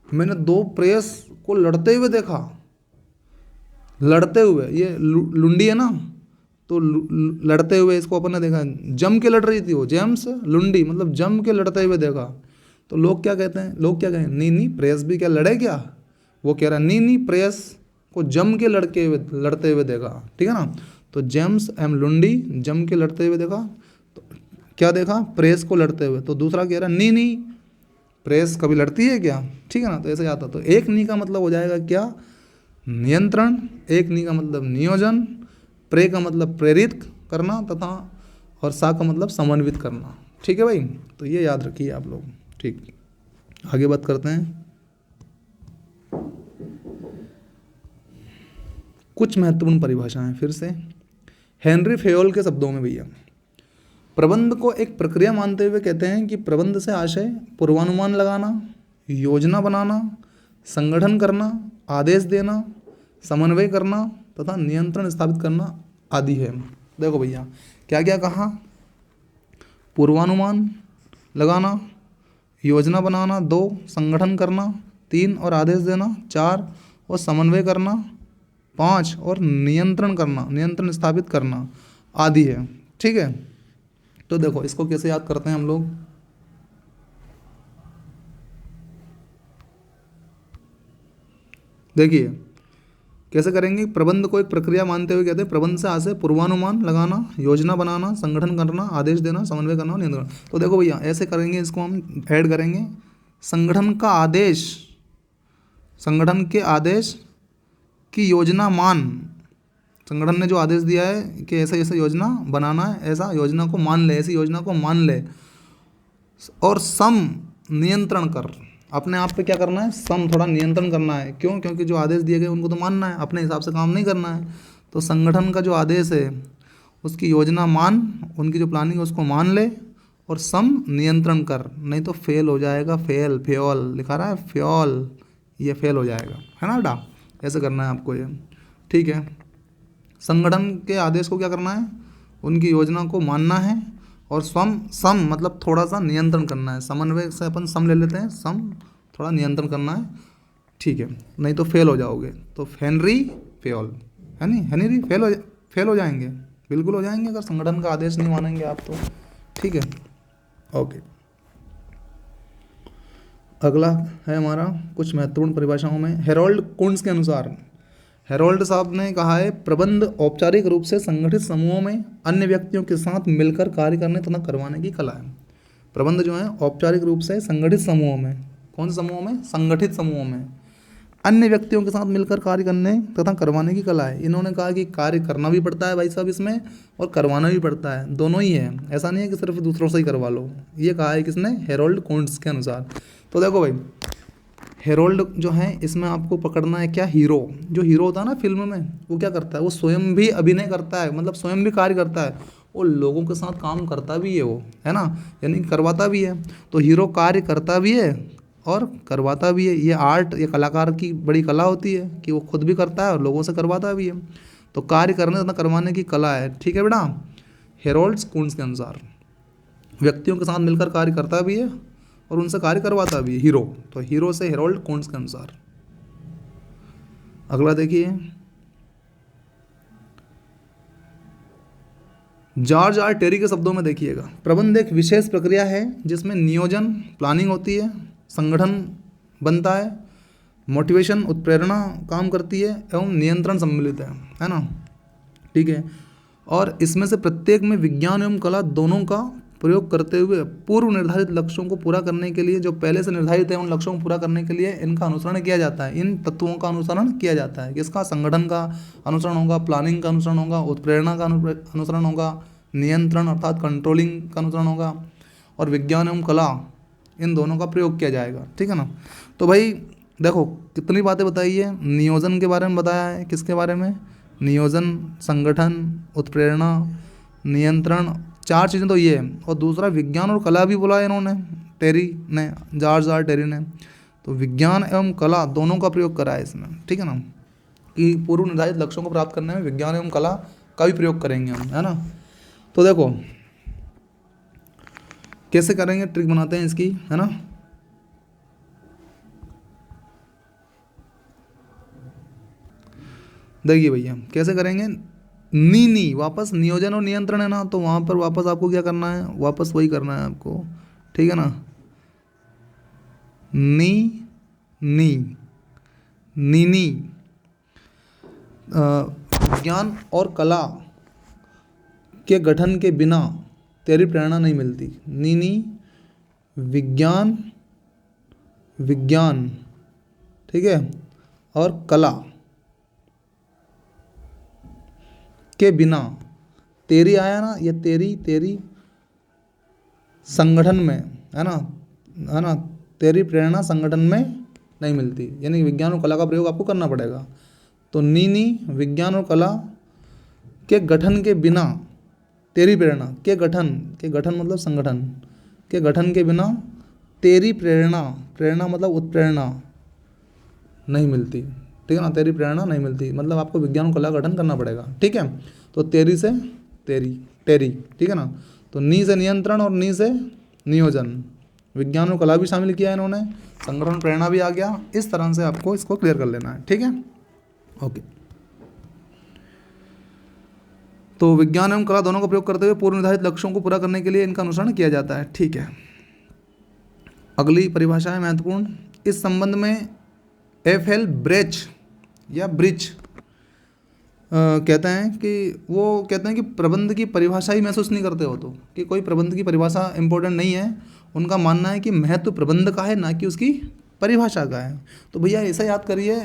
मैंने 2 प्रेस को लड़ते हुए देखा, लड़ते हुए, ये लुंडी है ना, तो लड़ते हुए इसको अपन ने देखा, जम के लड़ रही थी वो, जेम्स लुंडी मतलब जम के लड़ते हुए देखा। तो लोग क्या कहते हैं? लोग क्या कहें? नी प्रेस भी क्या लड़े क्या? वो कह रहा है नी प्रेस को जम के लड़ते हुए देखा, ठीक है ना। तो जेम्स एम लुंडी जम के लड़ते हुए देखा, तो क्या देखा? प्रेस को लड़ते हुए। तो दूसरा कह रहा है नी प्रेस कभी लड़ती है क्या, ठीक है ना। तो ऐसे आता, तो एक नी का मतलब हो जाएगा क्या? नियंत्रण, एक नी का मतलब नियोजन, प्रे का मतलब प्रेरित करना तथा और सा का मतलब समन्वित करना, ठीक है भाई। तो ये याद रखिए आप लोग, ठीक। आगे बात करते हैं कुछ महत्वपूर्ण परिभाषाएं फिर से हेनरी फेयोल के शब्दों में भैया। प्रबंध को एक प्रक्रिया मानते हुए कहते हैं कि प्रबंध से आशय पूर्वानुमान लगाना, योजना बनाना, संगठन करना, आदेश देना, समन्वय करना तथा नियंत्रण स्थापित करना आदि है। देखो भैया क्या क्या कहा? पूर्वानुमान लगाना, योजना बनाना, 2 संगठन करना, 3 और आदेश देना, 4 और समन्वय करना, 5 और नियंत्रण करना, नियंत्रण स्थापित करना आदि है, ठीक है। तो देखो इसको कैसे याद करते हैं हम लोग? देखिए कैसे करेंगे? प्रबंध को एक प्रक्रिया मानते हुए कहते हैं प्रबंध से आशय पूर्वानुमान लगाना, योजना बनाना, संगठन करना, आदेश देना, समन्वय करना, नियंत्रण। तो देखो भैया ऐसे करेंगे, इसको हम ऐड करेंगे। संगठन का आदेश, संगठन के आदेश की योजना मान, संगठन ने जो आदेश दिया है कि ऐसा ऐसा योजना बनाना है, ऐसा योजना को मान ले, ऐसी योजना को मान ले। और सम नियंत्रण कर, अपने आप पे क्या करना है? सम थोड़ा नियंत्रण करना है। क्यों? क्योंकि जो आदेश दिए गए उनको तो मानना है, अपने हिसाब से काम नहीं करना है। तो संगठन का जो आदेश है उसकी योजना मान, उनकी जो प्लानिंग है उसको मान ले और सम नियंत्रण कर, नहीं तो फेल हो जाएगा। फ्योल लिखा रहा है, फ्योल, ये फेल हो जाएगा, है ना बेटा। ऐसे करना है आपको ये, ठीक है। संगठन के आदेश को क्या करना है? उनकी योजना को मानना है और सम मतलब थोड़ा सा नियंत्रण करना है। समन्वय से अपन सम ले लेते हैं, सम थोड़ा नियंत्रण करना है, ठीक है, नहीं तो फेल हो जाओगे। तो हेनरी फेयोल, है नहीं, हेनरी फेल हो जाएंगे, बिल्कुल हो जाएंगे अगर संगठन का आदेश नहीं मानेंगे आप तो, ठीक है, ओके। अगला है हमारा कुछ महत्वपूर्ण परिभाषाओं में हेरोल्ड कुंट्ज के अनुसार। हेरोल्ड साहब ने कहा है प्रबंध औपचारिक रूप से संगठित समूहों में अन्य व्यक्तियों के साथ मिलकर कार्य करने तथा करवाने की कला है। प्रबंध जो है औपचारिक रूप से संगठित समूहों में, कौन से समूहों में? संगठित समूहों में अन्य व्यक्तियों के साथ मिलकर कार्य करने तथा करवाने की कला है। इन्होंने कहा कि कार्य करना भी पड़ता है भाई साहब इसमें, और करवाना भी पड़ता है, दोनों ही है। ऐसा नहीं है कि सिर्फ दूसरों से ही करवा लो। ये कहा है किसने? हेरोल्ड कुंट्ज के अनुसार। तो देखो भाई हेरोल्ड जो है इसमें आपको पकड़ना है क्या? हीरो। जो हीरो होता है ना फिल्म में, वो क्या करता है? वो स्वयं भी अभिनय करता है, मतलब स्वयं भी कार्य करता है, वो लोगों के साथ काम करता भी है वो, है ना, यानी करवाता भी है। तो हीरो कार्य करता भी है और करवाता भी है। ये आर्ट, ये कलाकार की बड़ी कला होती है कि वो खुद भी करता है और लोगों से करवाता भी है। तो कार्य करने तथा करवाने की कला है, ठीक है बेटा। हेरोल्ड कुंट्ज के अनुसार व्यक्तियों के साथ मिलकर कार्य करता भी है और उनसे कार्य करवाता भी है। हीरो, तो हीरो से हेरोल्ड कोन्स के अनुसार। अगला देखिए, जॉर्ज आर टेरी के शब्दों में देखिएगा, प्रबंध एक विशेष प्रक्रिया है जिसमें नियोजन प्लानिंग होती है, संगठन बनता है, मोटिवेशन उत्प्रेरणा काम करती है एवं नियंत्रण सम्मिलित है ना, ठीक है। और इसमें से प्रत्येक में विज्ञान एवं कला दोनों का प्रयोग करते हुए पूर्व निर्धारित लक्ष्यों को पूरा करने के लिए, जो पहले से निर्धारित है उन लक्ष्यों को पूरा करने के लिए इनका अनुसरण किया जाता है। इन तत्वों का अनुसरण किया जाता है। किसका? संगठन का अनुसरण होगा, प्लानिंग का अनुसरण होगा, उत्प्रेरणा का अनुसरण होगा, नियंत्रण अर्थात कंट्रोलिंग का अनुसरण होगा, और विज्ञान एवं कला इन दोनों का प्रयोग किया जाएगा, ठीक है ना। तो भाई देखो कितनी बातें बताई है। नियोजन के बारे में बताया है, किसके बारे में? नियोजन, संगठन, उत्प्रेरणा, नियंत्रण, 4 चीज़ें तो ये है। और दूसरा विज्ञान और कला भी बोला है इन्होंने, टेरी ने, जॉर्ज आर टेरी ने। तो विज्ञान एवं कला दोनों का प्रयोग करा है इसमें, ठीक है ना, कि पूर्व निर्धारित लक्ष्यों को प्राप्त करने में विज्ञान एवं कला का भी प्रयोग करेंगे हम, है ना। तो देखो कैसे करेंगे, ट्रिक बनाते हैं इसकी, है ना। देखिए भैया कैसे करेंगे। नी वापस नियोजन और नियंत्रण है ना, तो वहाँ पर वापस आपको क्या करना है, वापस वही करना है आपको, ठीक है ना। नी विज्ञान और कला के गठन के बिना तेरी प्रेरणा नहीं मिलती। नी विज्ञान, ठीक है, और कला के बिना, तेरी आया ना, ये तेरी संगठन में, है ना, तेरी प्रेरणा संगठन में नहीं मिलती, यानी विज्ञान और कला का प्रयोग आपको करना पड़ेगा। तो नी विज्ञान और कला के गठन के बिना तेरी प्रेरणा, के गठन मतलब संगठन, के गठन के बिना तेरी प्रेरणा मतलब उत्प्रेरणा नहीं मिलती, ठीक है ना। तेरी प्रेरणा नहीं मिलती मतलब आपको विज्ञान और कला का गठन करना पड़ेगा, ठीक है। तो तेरी से टेरी, ठीक है ना। तो नी से नियंत्रण और नी से नियोजन, विज्ञान और कला भी शामिल किया है इन्होंने, संगठन प्रेरणा भी आ गया। इस तरह से आपको इसको क्लियर कर लेना है, ठीक है, ओके। तो विज्ञान एवं कला दोनों का प्रयोग करते हुए पूर्व निर्धारित लक्ष्यों को पूरा करने के लिए इनका अनुसरण किया जाता है, ठीक है। अगली परिभाषा है महत्वपूर्ण। इस संबंध में एफ.एल. ब्रेच या ब्रिच कहते हैं कि प्रबंध की परिभाषा ही महसूस नहीं करते हो, तो कि कोई प्रबंध की परिभाषा इंपॉर्टेंट नहीं है। उनका मानना है कि महत्व प्रबंध का है, ना कि उसकी परिभाषा का है। तो भैया ऐसा याद करिए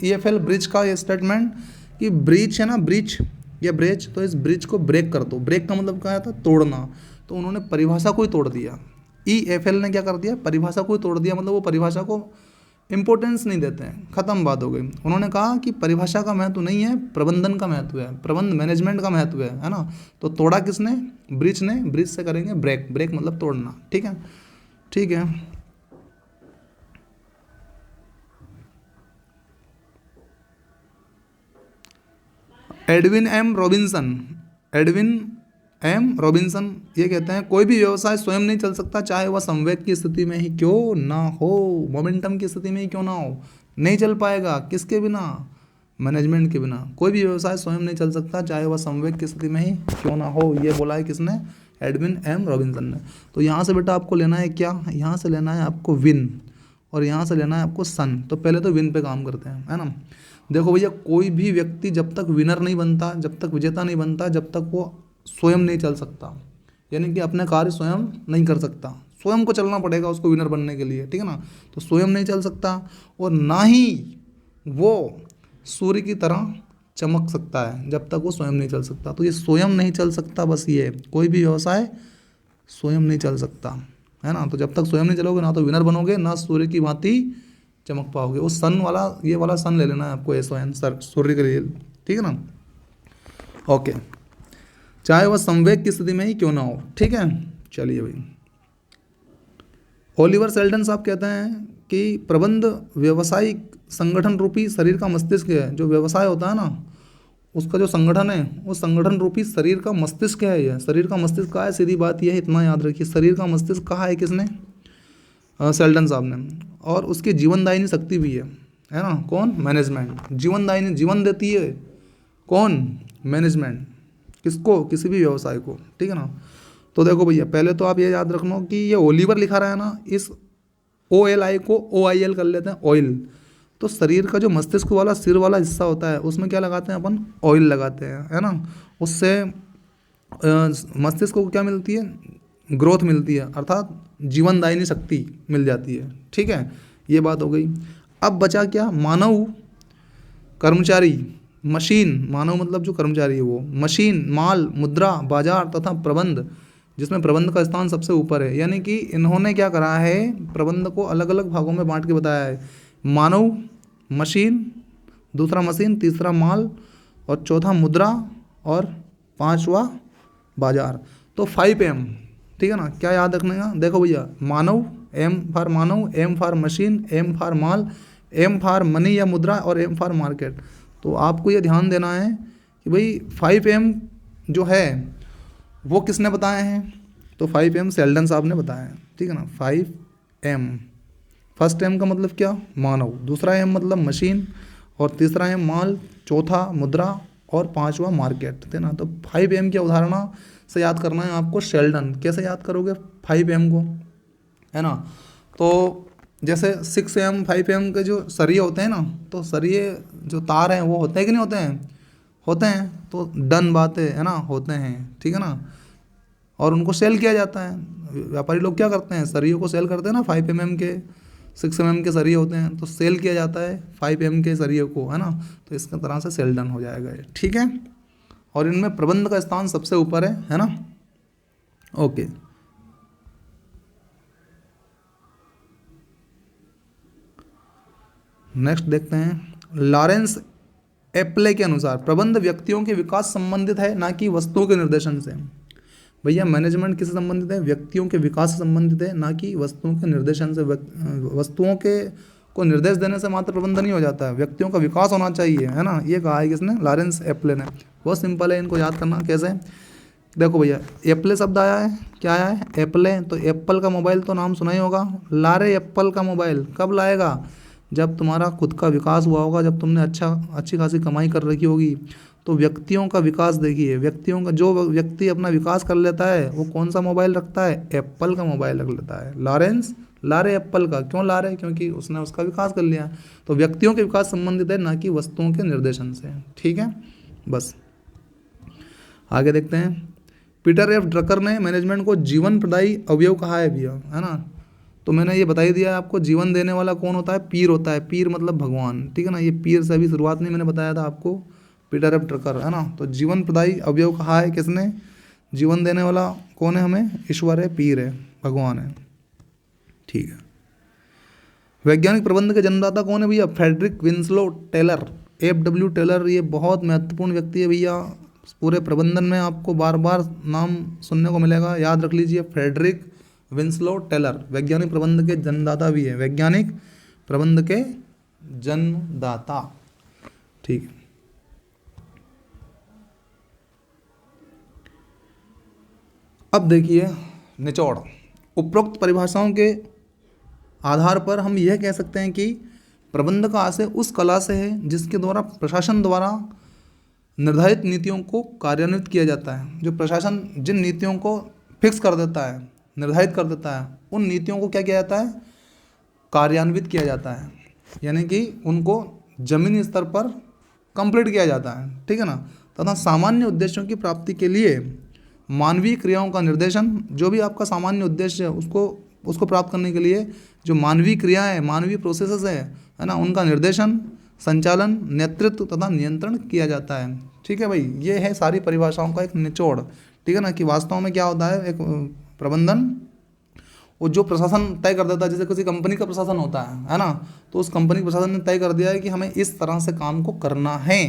एफ.एल. ब्रिच का ये स्टेटमेंट कि ब्रीच है ना, ब्रिच या ब्रेच, तो इस ब्रिज को ब्रेक कर दो। ब्रेक का मतलब क्या था? तोड़ना। तो उन्होंने परिभाषा को ही तोड़ दिया। EFL ने क्या कर दिया? परिभाषा को ही तोड़ दिया, मतलब वो परिभाषा को इंपॉर्टेंस नहीं देते हैं, खत्म बात हो गई। उन्होंने कहा कि परिभाषा का महत्व नहीं है, प्रबंधन का महत्व है, प्रबंध मैनेजमेंट का महत्व है ना। तो तोड़ा किसने? ब्रिज ने। ब्रिज से करेंगे ब्रेक, ब्रेक मतलब तोड़ना, ठीक है, ठीक है। एडविन एम रॉबिन्सन ये कहते हैं कोई भी व्यवसाय स्वयं नहीं चल सकता, चाहे वह संवेग की स्थिति में ही क्यों ना हो, मोमेंटम की स्थिति में ही क्यों ना हो, नहीं चल पाएगा। किसके बिना? मैनेजमेंट के बिना। कोई भी व्यवसाय स्वयं नहीं चल सकता, चाहे वह संवेग की स्थिति में ही क्यों ना हो। ये बोला है किसने? एडविन एम रॉबिन्सन ने। तो यहाँ से बेटा आपको लेना है क्या? यहाँ से लेना है आपको विन, और यहाँ से लेना है आपको सन। तो पहले तो विन पे काम करते हैं, है ना। देखो भैया, कोई भी व्यक्ति जब तक विनर नहीं बनता, जब तक विजेता नहीं बनता, जब तक वो स्वयं नहीं चल सकता, यानी कि अपने कार्य स्वयं नहीं कर सकता। स्वयं को चलना पड़ेगा उसको विनर बनने के लिए, ठीक है ना। तो स्वयं नहीं चल सकता, और ना ही वो सूर्य की तरह चमक सकता है जब तक वो स्वयं नहीं चल सकता। तो ये स्वयं नहीं चल सकता, बस ये कोई भी व्यवसाय स्वयं नहीं चल सकता, है ना। तो जब तक स्वयं नहीं चलोगे, ना तो विनर बनोगे, ना सूर्य की भांति चमक पाओगे। वो सन वाला, ये वाला सन ले लेना है आपको, SON, सर, सूर्य के लिए, ठीक है ना, ओके। चाहे वह संवेग की स्थिति में ही क्यों ना हो, ठीक है। चलिए भाई, ओलिवर सेल्डन साहब कहते हैं कि प्रबंध व्यवसायिक संगठन रूपी शरीर का मस्तिष्क है। जो व्यवसाय होता है ना, उसका जो संगठन है, वो संगठन रूपी शरीर का मस्तिष्क है। यह शरीर का मस्तिष्क कहाँ है? सीधी बात यह है, इतना याद रखिए, शरीर का मस्तिष्क कहाँ है? किसने? सेल्डन साहब ने। और उसकी जीवनदायिनी शक्ति भी है ना, कौन? मैनेजमेंट। जीवनदायिनी, जीवन देती है कौन? मैनेजमेंट। किसको? किसी भी व्यवसाय को, ठीक है ना। तो देखो भैया, पहले तो आप ये याद रखना कि ये ओलिवर लिखा रहा है ना, इस OLI को OIL कर लेते हैं, ऑयल। तो शरीर का जो मस्तिष्क वाला सिर वाला हिस्सा होता है उसमें क्या लगाते हैं अपन? ऑयल लगाते हैं, है ना। उससे मस्तिष्क को क्या मिलती है? ग्रोथ मिलती है, अर्थात जीवनदायिनी शक्ति मिल जाती है, ठीक है। ये बात हो गई। अब बचा क्या? मानव, कर्मचारी, मशीन। मानव मतलब जो कर्मचारी है वो, मशीन, माल, मुद्रा, बाजार तथा प्रबंध, जिसमें प्रबंध का स्थान सबसे ऊपर है। यानी कि इन्होंने क्या करा है? प्रबंध को अलग अलग भागों में बांट के बताया है। मानव, मशीन, दूसरा मशीन, तीसरा माल, और चौथा मुद्रा, और पांचवा बाजार। तो 5M, ठीक है ना। क्या याद रखने का? देखो भैया, मानव, M for Manav, M for machine, M for mall, M for money या मुद्रा, और M फॉर मार्केट। तो आपको ये ध्यान देना है कि भाई 5M जो है वो किसने बताए हैं? तो 5M सेल्डन साहब ने बताया है, ठीक है ना। 5M, फर्स्ट M का मतलब क्या? मानव, दूसरा M मतलब मशीन, और तीसरा M माल, चौथा मुद्रा, और पांचवा मार्केट, ठीक है ना। तो 5M की अवधारणा से याद करना है आपको शेल्डन। कैसे याद करोगे 5M को, है ना। तो जैसे 6M 5M के जो सरिये होते हैं ना, तो सरिये जो तार हैं वो होते हैं कि नहीं होते हैं? होते हैं। तो डन बात है ना, होते हैं, ठीक है ना। और उनको सेल किया जाता है। व्यापारी लोग क्या करते हैं? सरियों को सेल करते हैं ना। 5MM के, 6MM के सरिये होते हैं, तो सेल किया जाता है 5M के सरिये को, है ना। तो इस तरह से सेल डन हो जाएगा ये, ठीक है। और इनमें प्रबंध का स्थान सबसे ऊपर है ना। ओके, नेक्स्ट देखते हैं। लॉरेंस एप्ले के अनुसार प्रबंध व्यक्तियों के विकास संबंधित है, ना कि वस्तुओं के निर्देशन से। भैया मैनेजमेंट किससे संबंधित है? व्यक्तियों के विकास से संबंधित है, ना कि वस्तुओं के निर्देशन से। वस्तुओं के को निर्देश देने से मात्र प्रबंधन नहीं हो जाता है, व्यक्तियों का विकास होना चाहिए, है ना। ये कहा है किसने? लॉरेंस एप्ले ने। बहुत सिंपल है, इनको याद करना कैसे। देखो भैया, एप्ले शब्द आया है, क्या आया है? एप्ले। तो एप्पल का मोबाइल तो नाम सुना ही होगा। लारे एप्पल का मोबाइल कब लाएगा? जब तुम्हारा खुद का विकास हुआ होगा, जब तुमने अच्छी खासी कमाई कर रखी होगी। तो व्यक्तियों का विकास देखिए, व्यक्तियों का, जो व्यक्ति अपना विकास कर लेता है वो कौन सा मोबाइल रखता है? एप्पल का मोबाइल रख लेता है। लॉरेंस लारे एप्पल का, क्यों ला रहे? क्योंकि उसने उसका विकास कर लिया। तो व्यक्तियों के विकास संबंधित है, ना कि वस्तुओं के निर्देशन से, ठीक है। बस आगे देखते हैं। पीटर एफ ड्रकर ने मैनेजमेंट को जीवन प्रदायी अवयव कहा है भैया, है ना। तो मैंने ये बता ही दिया है आपको, जीवन देने वाला कौन होता है? पीर होता है। पीर मतलब भगवान, ठीक है ना। ये पीर से अभी शुरुआत नहीं मैंने बताया था आपको, पीटर एफ ड्रकर, है ना। तो जीवन प्रदायी अवयव कहा है किसने? जीवन देने वाला कौन है हमें? ईश्वर है, पीर है, भगवान है, ठीक है। वैज्ञानिक प्रबंध के जन्मदाता कौन है भैया? Frederick Winslow Taylor, FW Taylor. ये बहुत महत्वपूर्ण व्यक्ति है भैया, पूरे प्रबंधन में आपको बार बार नाम सुनने को मिलेगा, याद रख लीजिए। फ्रेडरिक विंसलो टेलर वैज्ञानिक प्रबंध के जन्मदाता भी है, वैज्ञानिक प्रबंध के जन्मदाता, ठीक है। अब देखिए निचोड़। उपरोक्त परिभाषाओं के आधार पर हम यह कह सकते हैं कि प्रबंध का आशय उस कला से है जिसके द्वारा प्रशासन द्वारा निर्धारित नीतियों को कार्यान्वित किया जाता है। जो प्रशासन जिन नीतियों को फिक्स कर देता है, निर्धारित कर देता है, उन नीतियों को क्या किया जाता है? कार्यान्वित किया जाता है। यानी कि उनको जमीनी स्तर पर कंप्लीट किया जाता है, ठीक है ना। तथा सामान्य उद्देश्यों की प्राप्ति के लिए मानवीय क्रियाओं का निर्देशन, जो भी आपका सामान्य उद्देश्य है उसको प्राप्त करने के लिए जो मानवीय क्रियाएं, मानवीय प्रोसेसेस है ना, उनका निर्देशन, संचालन, नेतृत्व तथा नियंत्रण किया जाता है, ठीक है भाई। ये है सारी परिभाषाओं का एक निचोड़, ठीक है ना। कि वास्तव में क्या होता है एक प्रबंधन, वो जो प्रशासन तय कर देता है। जैसे किसी कंपनी का प्रशासन होता है ना। तो उस कंपनी के प्रशासन ने तय कर दिया है कि हमें इस तरह से काम को करना है।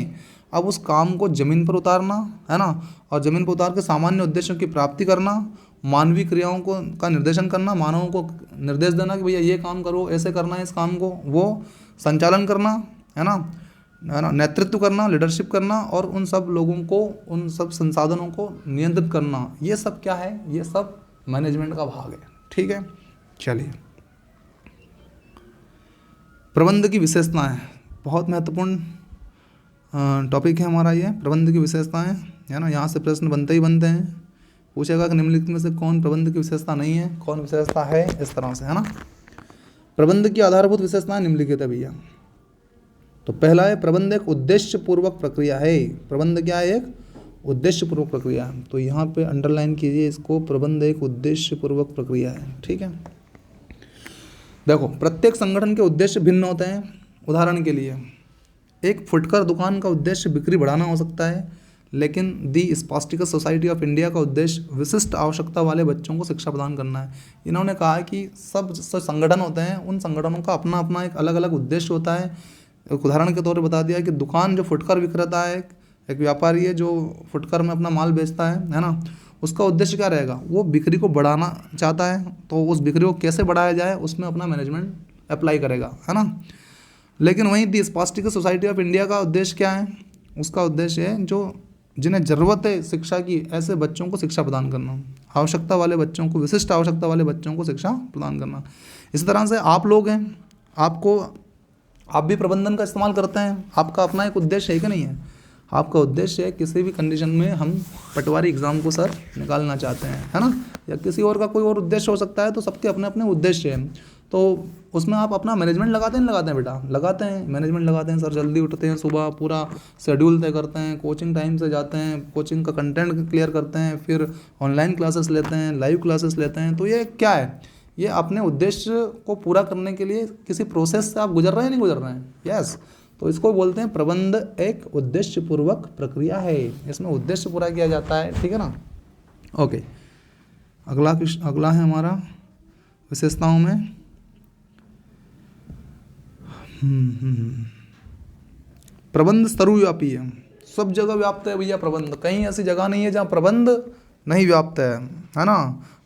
अब उस काम को ज़मीन पर उतारना, है ना, और ज़मीन पर उतार के सामान्य उद्देश्यों की प्राप्ति करना, मानवीय क्रियाओं को का निर्देशन करना, मानवों को निर्देश देना कि भैया ये काम करो, ऐसे करना है इस काम को, वो संचालन करना, है ना, नेतृत्व करना, लीडरशिप करना, और उन सब लोगों को, उन सब संसाधनों को नियंत्रित करना। ये सब क्या है? ये सब मैनेजमेंट का भाग है, ठीक है। चलिए प्रबंध की विशेषताएं, बहुत महत्वपूर्ण टॉपिक है हमारा ये, प्रबंध की विशेषताएं, है ना। यहाँ से प्रश्न बनते ही बनते हैं, पूछेगा कि निम्नलिखित में से कौन प्रबंध की विशेषता नहीं है, कौन विशेषता है, इस तरह से, है ना। प्रबंध की आधारभूत विशेषताएं निम्नलिखित है भैया। तो पहला है, प्रबंध एक उद्देश्य पूर्वक प्रक्रिया है। प्रबंध क्या है? एक उद्देश्य पूर्वक प्रक्रिया है। तो यहाँ पे अंडरलाइन कीजिए इसको, प्रबंध एक उद्देश्य पूर्वक प्रक्रिया है, ठीक है। देखो, प्रत्येक संगठन के उद्देश्य भिन्न होते हैं। उदाहरण के लिए, एक फुटकर दुकान का उद्देश्य बिक्री बढ़ाना हो सकता है, लेकिन दी स्पास्टिकस सोसाइटी ऑफ इंडिया का उद्देश्य विशिष्ट आवश्यकता वाले बच्चों को शिक्षा प्रदान करना है। इन्होंने कहा है कि सब संगठन होते हैं, उन संगठनों का अपना अपना एक अलग अलग उद्देश्य होता है। एक उदाहरण के तौर पर बता दिया कि दुकान जो फुटकर विक्रेता है, एक व्यापारी है जो फुटकर में अपना माल बेचता है ना, उसका उद्देश्य क्या रहेगा? वो बिक्री को बढ़ाना चाहता है, तो उस बिक्री को कैसे बढ़ाया जाए उसमें अपना मैनेजमेंट अप्लाई करेगा, है ना। लेकिन वहीं दी स्पास्टिकस सोसाइटी ऑफ इंडिया का उद्देश्य क्या है? उसका उद्देश्य है जो जिन्हें ज़रूरत है शिक्षा की, ऐसे बच्चों को शिक्षा प्रदान करना, आवश्यकता वाले बच्चों को, विशिष्ट आवश्यकता वाले बच्चों को शिक्षा प्रदान करना। इसी तरह से आप लोग हैं, आप भी प्रबंधन का इस्तेमाल करते हैं, आपका अपना एक उद्देश्य है कि नहीं है? आपका उद्देश्य है किसी भी कंडीशन में हम पटवारी एग्ज़ाम को सर निकालना चाहते हैं, है ना, या किसी और का कोई और उद्देश्य हो सकता है। तो सबके अपने अपने उद्देश्य हैं, तो उसमें आप अपना मैनेजमेंट लगाते हैं, नहीं लगाते हैं बेटा? लगाते हैं, मैनेजमेंट लगाते हैं। सर जल्दी उठते हैं, सुबह पूरा शेड्यूल तय करते हैं, कोचिंग टाइम से जाते हैं, कोचिंग का कंटेंट क्लियर करते हैं, फिर ऑनलाइन क्लासेस लेते हैं, लाइव क्लासेस लेते हैं। तो ये क्या है? ये अपने उद्देश्य को पूरा करने के लिए किसी प्रोसेस से आप गुजर रहे हैं, नहीं गुजर रहे हैं? यस। तो इसको बोलते हैं प्रबंध एक उद्देश्य पूर्वक प्रक्रिया है, इसमें उद्देश्य पूरा किया जाता है, ठीक है ना। ओके, अगला है हमारा विशेषताओं में प्रबंध सर्वव्यापी है, सब जगह व्याप्त है भैया प्रबंध। कहीं ऐसी जगह नहीं है जहाँ प्रबंध नहीं व्याप्त है ना।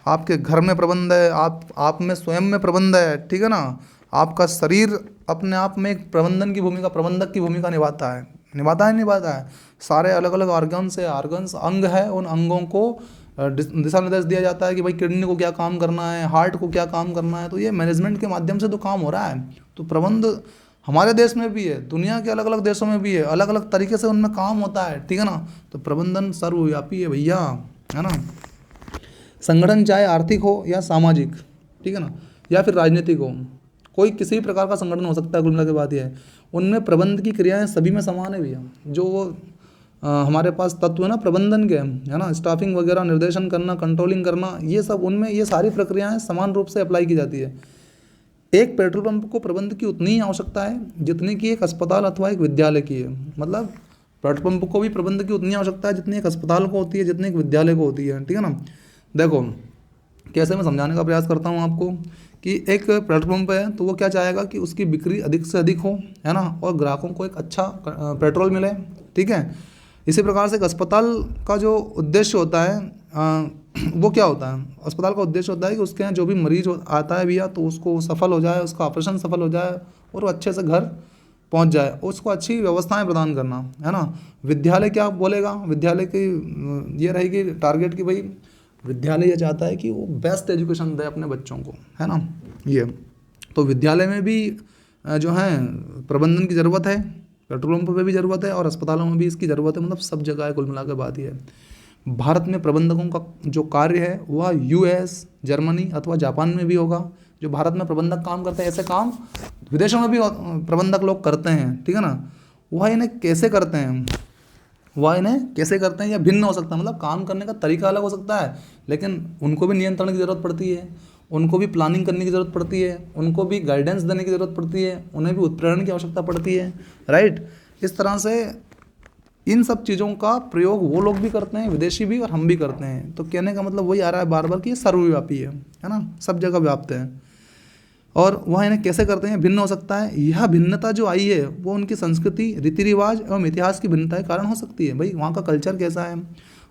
आपके घर में प्रबंध है, आप में स्वयं में प्रबंध है, ठीक है ना। आपका शरीर अपने आप में एक प्रबंधन की भूमिका, प्रबंधक की भूमिका निभाता है। सारे अलग अलग ऑर्गन्स अंग है, उन अंगों को दिशा निर्देश दिया जाता है कि भाई किडनी को क्या काम करना है, हार्ट को क्या काम करना है। तो ये मैनेजमेंट के माध्यम से तो काम हो रहा है। तो प्रबंध हमारे देश में भी है, दुनिया के अलग अलग देशों में भी है, अलग अलग तरीके से उनमें काम होता है, ठीक है ना। तो प्रबंधन सर्वव्यापी है भैया, है ना। संगठन चाहे आर्थिक हो या सामाजिक, ठीक है ना, या फिर राजनीतिक हो, कोई किसी भी प्रकार का संगठन हो सकता है। कुल मिला के बात यह है, उनमें प्रबंध की क्रियाएं सभी में समान है भैया। जो हमारे पास तत्व है ना प्रबंधन के, है ना, स्टाफिंग वगैरह, निर्देशन करना, कंट्रोलिंग करना, ये सब उनमें ये सारी प्रक्रियाएं समान रूप से अप्लाई की जाती है। एक पेट्रोल पंप को प्रबंध की उतनी ही आवश्यकता है जितनी कि एक अस्पताल अथवा एक विद्यालय की है। मतलब पेट्रोल पंप को भी प्रबंध की उतनी आवश्यकता है जितनी एक अस्पताल को होती है, जितनी एक विद्यालय को होती है, ठीक है ना। देखो कैसे मैं समझाने का प्रयास करता हूँ आपको कि एक पेट्रोल पंप है तो वो क्या चाहेगा कि उसकी बिक्री अधिक से अधिक हो, है ना, और ग्राहकों को एक अच्छा पेट्रोल मिले, ठीक है। इसी प्रकार से एक अस्पताल का जो उद्देश्य होता है वो क्या होता है? अस्पताल का उद्देश्य होता है कि उसके यहाँ जो भी मरीज आता है भैया, तो उसको सफल हो जाए, उसका ऑपरेशन सफल हो जाए और वो अच्छे से घर पहुंच जाए, उसको अच्छी व्यवस्थाएं प्रदान करना, है ना। विद्यालय क्या बोलेगा? विद्यालय की ये रहेगी टारगेट कि भाई विद्यालय ये चाहता है कि वो बेस्ट एजुकेशन दे अपने बच्चों को, है ना। ये तो विद्यालय में भी जो है प्रबंधन की ज़रूरत है, पेट्रोल पंप पे भी ज़रूरत है और अस्पतालों में भी इसकी ज़रूरत है। मतलब सब जगह है, कुल मिलाकर बात ही है। भारत में प्रबंधकों का जो कार्य है वह यूएस, जर्मनी अथवा जापान में भी होगा। जो भारत में प्रबंधक काम करते हैं, ऐसे काम विदेशों में भी प्रबंधक लोग करते हैं, ठीक है ना। वह इन्हें कैसे करते हैं या भिन्न हो सकता है, मतलब काम करने का तरीका अलग हो सकता है, लेकिन उनको भी नियंत्रण की ज़रूरत पड़ती है, उनको भी प्लानिंग करने की ज़रूरत पड़ती है, उनको भी गाइडेंस देने की ज़रूरत पड़ती है, उन्हें भी उत्प्रेरण की आवश्यकता पड़ती है, राइट। इस तरह से इन सब चीज़ों का प्रयोग वो लोग भी करते हैं, विदेशी भी, और हम भी करते हैं। तो कहने का मतलब वही आ रहा है बार बार कि ये सर्वव्यापी है ना, सब जगह व्याप्त है। और वह इन्हें कैसे करते हैं? भिन्न हो सकता है। यह भिन्नता जो आई है वो उनकी संस्कृति, रीति रिवाज एवं इतिहास की भिन्नता के कारण हो सकती है। भाई वहाँ का कल्चर कैसा है,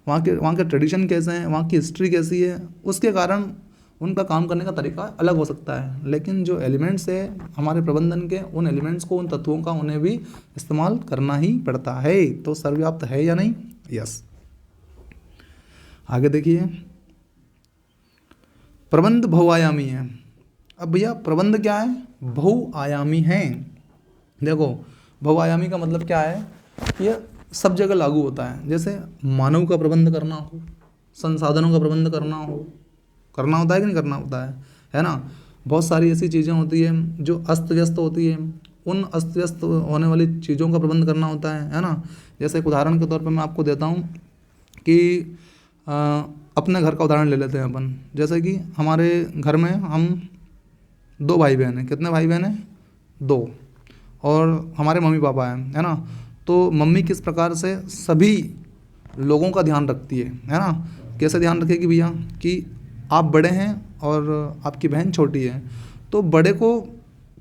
वहाँ के ट्रेडिशन कैसे हैं, वहाँ की हिस्ट्री कैसी है, उसके कारण उनका काम करने का तरीका अलग हो सकता है। लेकिन जो एलिमेंट्स है हमारे प्रबंधन के, उन एलिमेंट्स को, उन तत्वों का उन्हें भी इस्तेमाल करना ही पड़ता है। तो सर्वव्याप्त है या नहीं? यस। आगे देखिए, प्रबंध बहुआयामी है। अब भैया प्रबंध क्या है, बहुआयामी है। देखो बहुआयामी का मतलब क्या है, यह सब जगह लागू होता है। जैसे मानव का प्रबंध करना हो, संसाधनों का प्रबंध करना होता है कि नहीं करना होता है ना। बहुत सारी ऐसी चीज़ें होती हैं जो अस्त व्यस्त होती है, उन अस्त व्यस्त होने वाली चीज़ों का प्रबंध करना होता है ना। जैसे एक उदाहरण के तौर पर मैं आपको देता हूँ कि अ, अपने घर का उदाहरण ले लेते हैं अपन। जैसे कि हमारे घर में हम 2 भाई बहन हैं। कितने भाई बहन हैं, 2। और हमारे मम्मी पापा हैं, है ना। तो मम्मी किस प्रकार से सभी लोगों का ध्यान रखती है ना। कैसे ध्यान रखेगी भैया, कि आप बड़े हैं और आपकी बहन छोटी है, तो बड़े को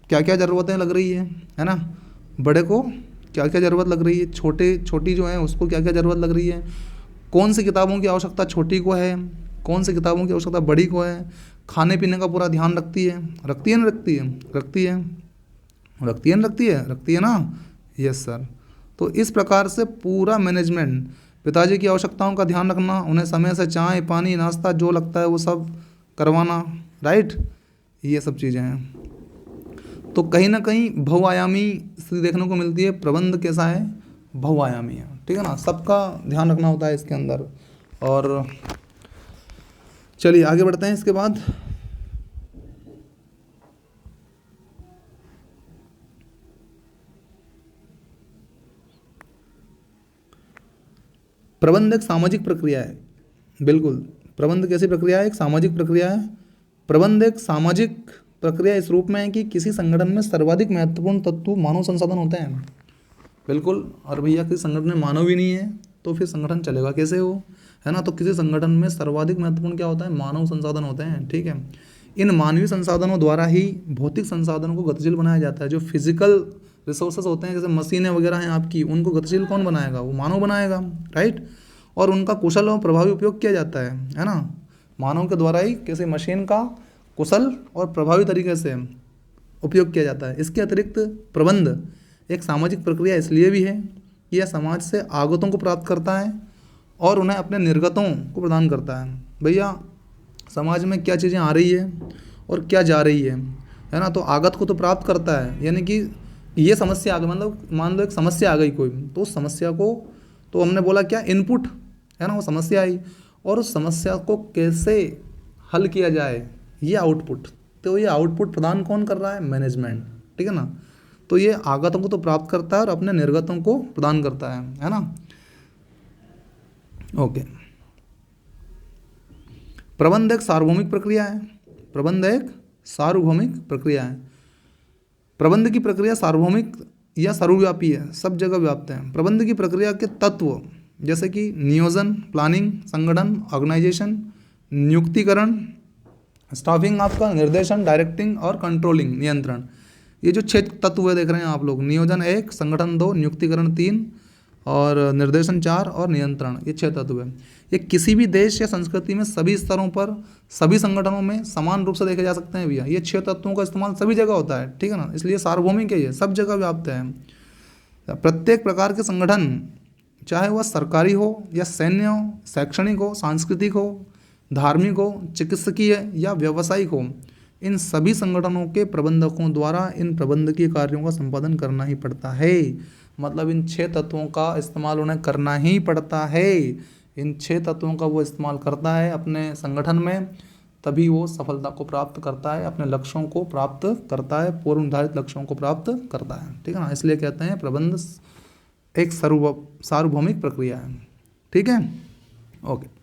क्या क्या ज़रूरतें लग रही है ना। बड़े को क्या क्या ज़रूरत लग रही है, छोटी जो है उसको क्या क्या ज़रूरत लग रही है, कौन सी किताबों की आवश्यकता छोटी को है, कौन सी किताबों की आवश्यकता बड़ी को है। खाने पीने का पूरा ध्यान रखती है, रखती है ना, रखती है, रखती है, रखती है ना, रखती है ना। Yes sir. तो इस प्रकार से पूरा मैनेजमेंट, पिताजी की आवश्यकताओं का ध्यान रखना, उन्हें समय से चाय पानी नाश्ता जो लगता है वो सब करवाना, राइट। ये सब चीज़ें हैं। तो कहीं ना कहीं बहुआयामी स्थिति देखने को मिलती है। प्रबंध कैसा है, बहुआयामी है, ठीक है ना। सबका ध्यान रखना होता है इसके अंदर। और चलिए आगे बढ़ते हैं इसके बाद। प्रबंध एक सामाजिक प्रक्रिया है। बिल्कुल, प्रबंध कैसी प्रक्रिया है, एक सामाजिक प्रक्रिया है। प्रबंध एक सामाजिक प्रक्रिया इस रूप में है कि किसी संगठन में सर्वाधिक महत्वपूर्ण तत्व मानव संसाधन होते हैं। बिल्कुल। और भैया किसी संगठन में मानव ही नहीं है तो फिर संगठन चलेगा कैसे हो, है ना। तो किसी संगठन में सर्वाधिक महत्वपूर्ण क्या होता है, मानव संसाधन होते हैं, ठीक है। इन मानवीय संसाधनों द्वारा ही भौतिक संसाधनों को गतिशील बनाया जाता है। जो फिजिकल रिसोर्सेज होते हैं, जैसे मशीनें वगैरह हैं आपकी, उनको गतिशील कौन बनाएगा, वो मानव बनाएगा, राइट। और उनका कुशल और प्रभावी उपयोग किया जाता है ना। मानव के द्वारा ही किसी मशीन का कुशल और प्रभावी तरीके से उपयोग किया जाता है। इसके अतिरिक्त प्रबंध एक सामाजिक प्रक्रिया इसलिए भी है कि यह समाज से आगतों को प्राप्त करता है और उन्हें अपने निर्गतों को प्रदान करता है। भैया समाज में क्या चीज़ें आ रही है और क्या जा रही है ना। तो आगत को तो प्राप्त करता है, यानी कि ये समस्या आ गई, मतलब मान लो एक समस्या आ गई कोई, तो उस समस्या को, तो हमने बोला क्या, इनपुट, है ना। वो समस्या आई और उस समस्या को कैसे हल किया जाए, ये आउटपुट। तो ये आउटपुट प्रदान कौन कर रहा है, मैनेजमेंट, ठीक है ना। तो ये आगतों को तो प्राप्त करता है और अपने निर्गतों को प्रदान करता है ना। ओके। प्रबंध एक सार्वभौमिक प्रक्रिया है। प्रबंध एक सार्वभौमिक प्रक्रिया है। प्रबंध की प्रक्रिया सार्वभौमिक या सर्वव्यापी है, सब जगह व्याप्त है। प्रबंध की प्रक्रिया के तत्व जैसे कि नियोजन, प्लानिंग, संगठन, ऑर्गेनाइजेशन, नियुक्तिकरण, स्टाफिंग, आपका निर्देशन, डायरेक्टिंग और कंट्रोलिंग, नियंत्रण। ये जो 6 तत्व देख रहे हैं आप लोग, नियोजन 1, संगठन 2, नियुक्तिकरण 3 और निर्देशन 4 और नियंत्रण, ये 6 तत्व है। ये किसी भी देश या संस्कृति में सभी स्तरों पर सभी संगठनों में समान रूप से देखे जा सकते हैं भैया। ये 6 तत्वों का इस्तेमाल सभी जगह होता है, ठीक है ना। इसलिए सार्वभौमिक है, ये सब जगह व्याप्त है। प्रत्येक प्रकार के संगठन, चाहे वह सरकारी हो या सैन्य हो, शैक्षणिक हो, सांस्कृतिक हो, धार्मिक हो, चिकित्सकीय या व्यावसायिक हो, इन सभी संगठनों के प्रबंधकों द्वारा इन प्रबंधकीय कार्यों का संपादन करना ही पड़ता है। मतलब इन 6 तत्वों का इस्तेमाल उन्हें करना ही पड़ता है। इन 6 तत्वों का वो इस्तेमाल करता है अपने संगठन में, तभी वो सफलता को प्राप्त करता है, अपने लक्ष्यों को प्राप्त करता है, पूर्व निर्धारित लक्ष्यों को प्राप्त करता है, ठीक है ना। इसलिए कहते हैं प्रबंध एक सार्वभौमिक प्रक्रिया है, ठीक है। ओके।